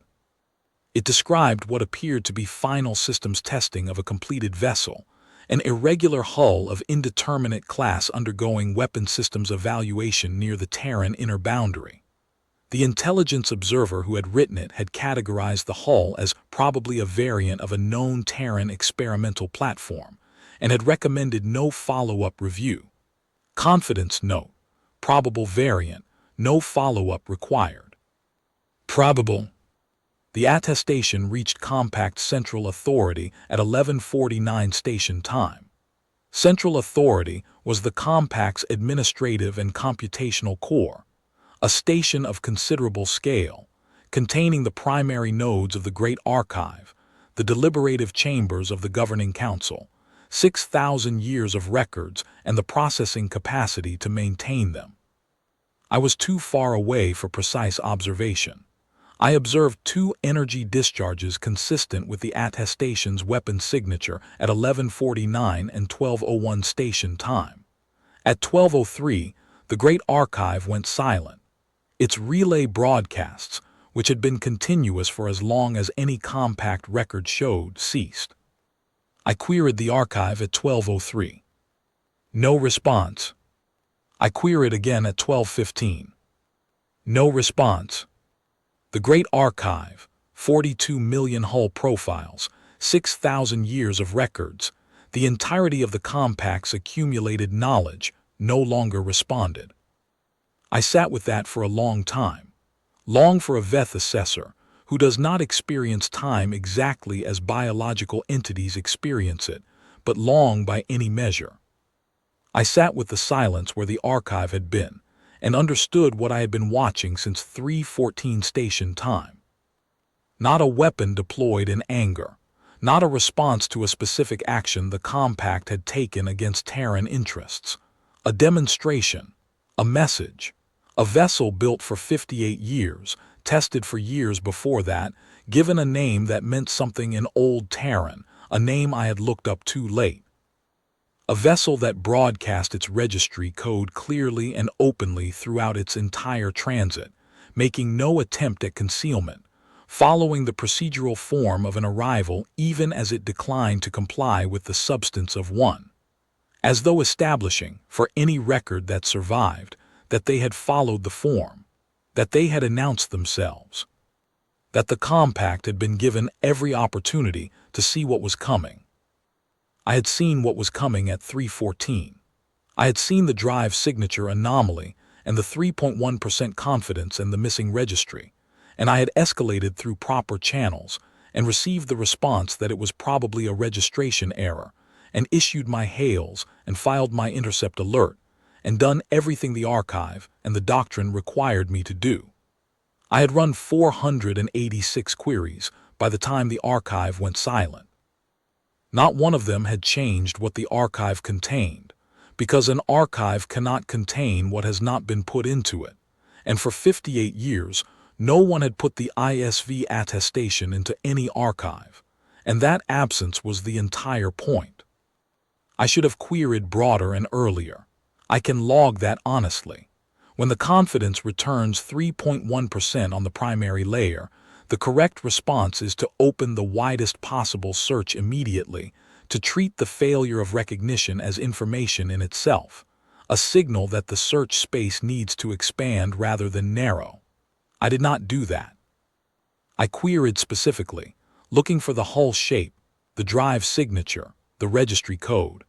It described what appeared to be final systems testing of a completed vessel, an irregular hull of indeterminate class undergoing weapon systems evaluation near the Terran inner boundary. The intelligence observer who had written it had categorized the hull as probably a variant of a known Terran experimental platform, and had recommended no follow-up review. Confidence note: probable variant, no follow-up required. Probable. The attestation reached Compact Central Authority at 11:49 station time. Central Authority was the Compact's administrative and computational core, a station of considerable scale, containing the primary nodes of the Great Archive, the deliberative chambers of the Governing Council, 6,000 years of records, and the processing capacity to maintain them. I was too far away for precise observation. I observed 2 energy discharges consistent with the attestation's weapon signature at 11:49 and 12:01 station time. At 12:03, the Great Archive went silent. Its relay broadcasts, which had been continuous for as long as any compact record showed, ceased. I queried the archive at 12:03. No response. I queried again at 12:15. No response. The Great Archive, 42 million hull profiles, 6,000 years of records, the entirety of the compact's accumulated knowledge, no longer responded. I sat with that for a long time. Long for a Veth assessor who does not experience time exactly as biological entities experience it, but long by any measure. I sat with the silence where the archive had been, and understood what I had been watching since 3:14 station time. Not a weapon deployed in anger, not a response to a specific action the compact had taken against Terran interests. A demonstration, a message, a vessel built for 58 years, tested for years before that, given a name that meant something in Old Terran, a name I had looked up too late. A vessel that broadcast its registry code clearly and openly throughout its entire transit, making no attempt at concealment, following the procedural form of an arrival even as it declined to comply with the substance of one. As though establishing, for any record that survived, that they had followed the form, that they had announced themselves, that the compact had been given every opportunity to see what was coming. I had seen what was coming at 3:14. I had seen the drive signature anomaly and the 3.1% confidence in the missing registry, and I had escalated through proper channels and received the response that it was probably a registration error, and issued my hails and filed my intercept alert, and done everything the archive and the doctrine required me to do. I had run 486 queries by the time the archive went silent. Not one of them had changed what the archive contained, because an archive cannot contain what has not been put into it, and for 58 years no one had put the ISV attestation into any archive, and that absence was the entire point. I should have queried broader and earlier. I can log that honestly. When the confidence returns 3.1% on the primary layer, the correct response is to open the widest possible search immediately, to treat the failure of recognition as information in itself, a signal that the search space needs to expand rather than narrow. I did not do that. I queried specifically, looking for the hull shape, the drive signature, the registry code,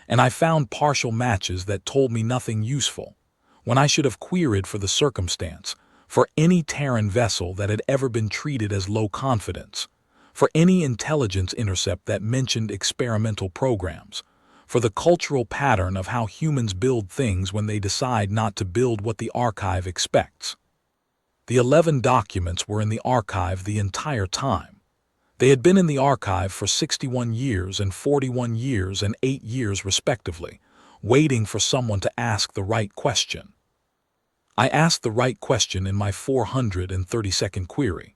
and I found partial matches that told me nothing useful, when I should have queried for the circumstance, for any Terran vessel that had ever been treated as low confidence, for any intelligence intercept that mentioned experimental programs, for the cultural pattern of how humans build things when they decide not to build what the archive expects. The 11 documents were in the archive the entire time. They had been in the archive for 61 years and 41 years and 8 years respectively, waiting for someone to ask the right question. I asked the right question in my 432nd query.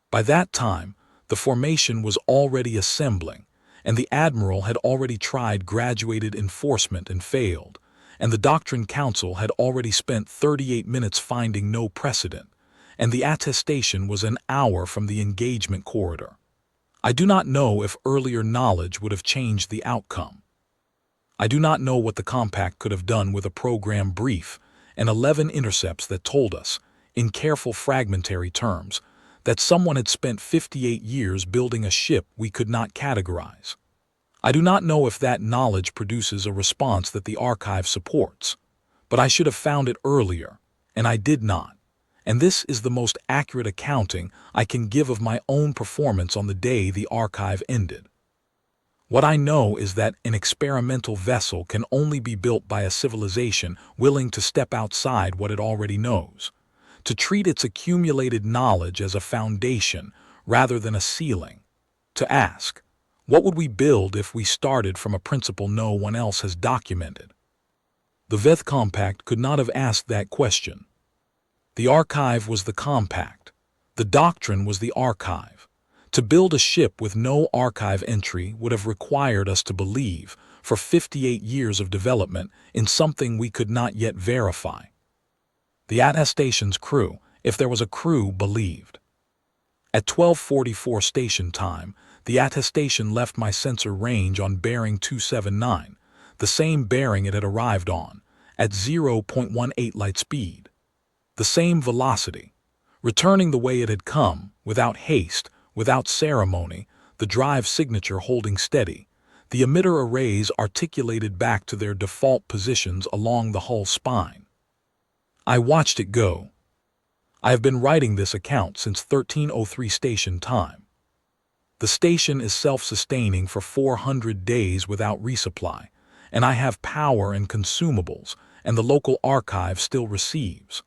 By that time, the formation was already assembling, and the Admiral had already tried graduated enforcement and failed, and the Doctrine Council had already spent 38 minutes finding no precedent, and the attestation was an hour from the engagement corridor. I do not know if earlier knowledge would have changed the outcome. I do not know what the compact could have done with a program brief and 11 intercepts that told us, in careful fragmentary terms, that someone had spent 58 years building a ship we could not categorize. I do not know if that knowledge produces a response that the archive supports, but I should have found it earlier, and I did not. And this is the most accurate accounting I can give of my own performance on the day the archive ended. What I know is that an experimental vessel can only be built by a civilization willing to step outside what it already knows, to treat its accumulated knowledge as a foundation rather than a ceiling, to ask, what would we build if we started from a principle no one else has documented? The Veth Compact could not have asked that question. The archive was the compact. The doctrine was the archive. To build a ship with no archive entry would have required us to believe, for 58 years of development, in something we could not yet verify. The Attestation's crew, if there was a crew, believed. At 12:44 station time, the attestation left my sensor range on bearing 279, the same bearing it had arrived on, at 0.18 light speed. The same velocity. Returning the way it had come, without haste, without ceremony, the drive signature holding steady, the emitter arrays articulated back to their default positions along the hull spine. I watched it go. I have been writing this account since 1303 station time. The station is self-sustaining for 400 days without resupply, and I have power and consumables, and the local archive still receives.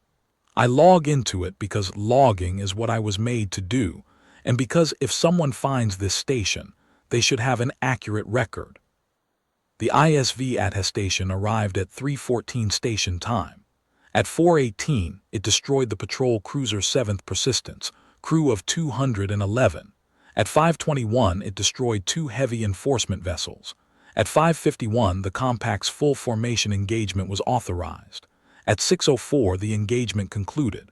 I log into it because logging is what I was made to do, and because if someone finds this station, they should have an accurate record. The ISV attestation arrived at 3:14 station time. At 4:18, it destroyed the patrol cruiser 7th Persistence, crew of 211. At 5:21, it destroyed 2 heavy enforcement vessels. At 5:51, the compact's full formation engagement was authorized. At 6:04, the engagement concluded.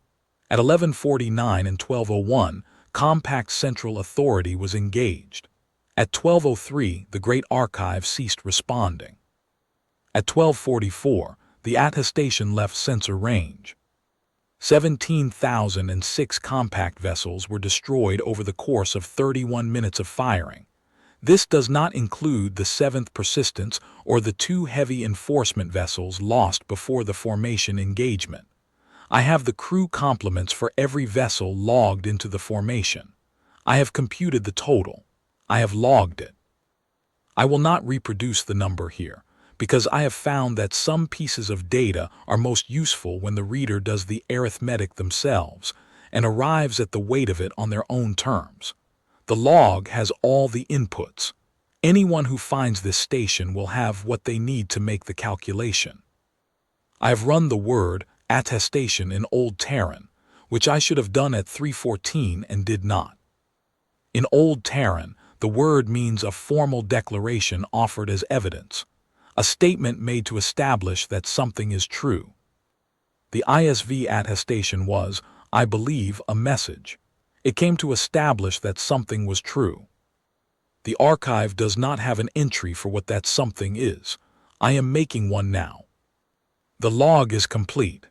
At 11:49 and 12:01, compact central authority was engaged. At 12:03, the Great Archive ceased responding. At 12:44, the attestation left sensor range. 17,006 compact vessels were destroyed over the course of 31 minutes of firing. This does not include the 7th Persistence or the 2 heavy enforcement vessels lost before the formation engagement. I have the crew complements for every vessel logged into the formation. I have computed the total. I have logged it. I will not reproduce the number here, because I have found that some pieces of data are most useful when the reader does the arithmetic themselves and arrives at the weight of it on their own terms. The log has all the inputs. Anyone who finds this station will have what they need to make the calculation. I have run the word attestation in Old Terran, which I should have done at 3:14 and did not. In Old Terran, the word means a formal declaration offered as evidence, a statement made to establish that something is true. The ISV attestation was, I believe, a message. It came to establish that something was true. The archive does not have an entry for what that something is. I am making one now. The log is complete.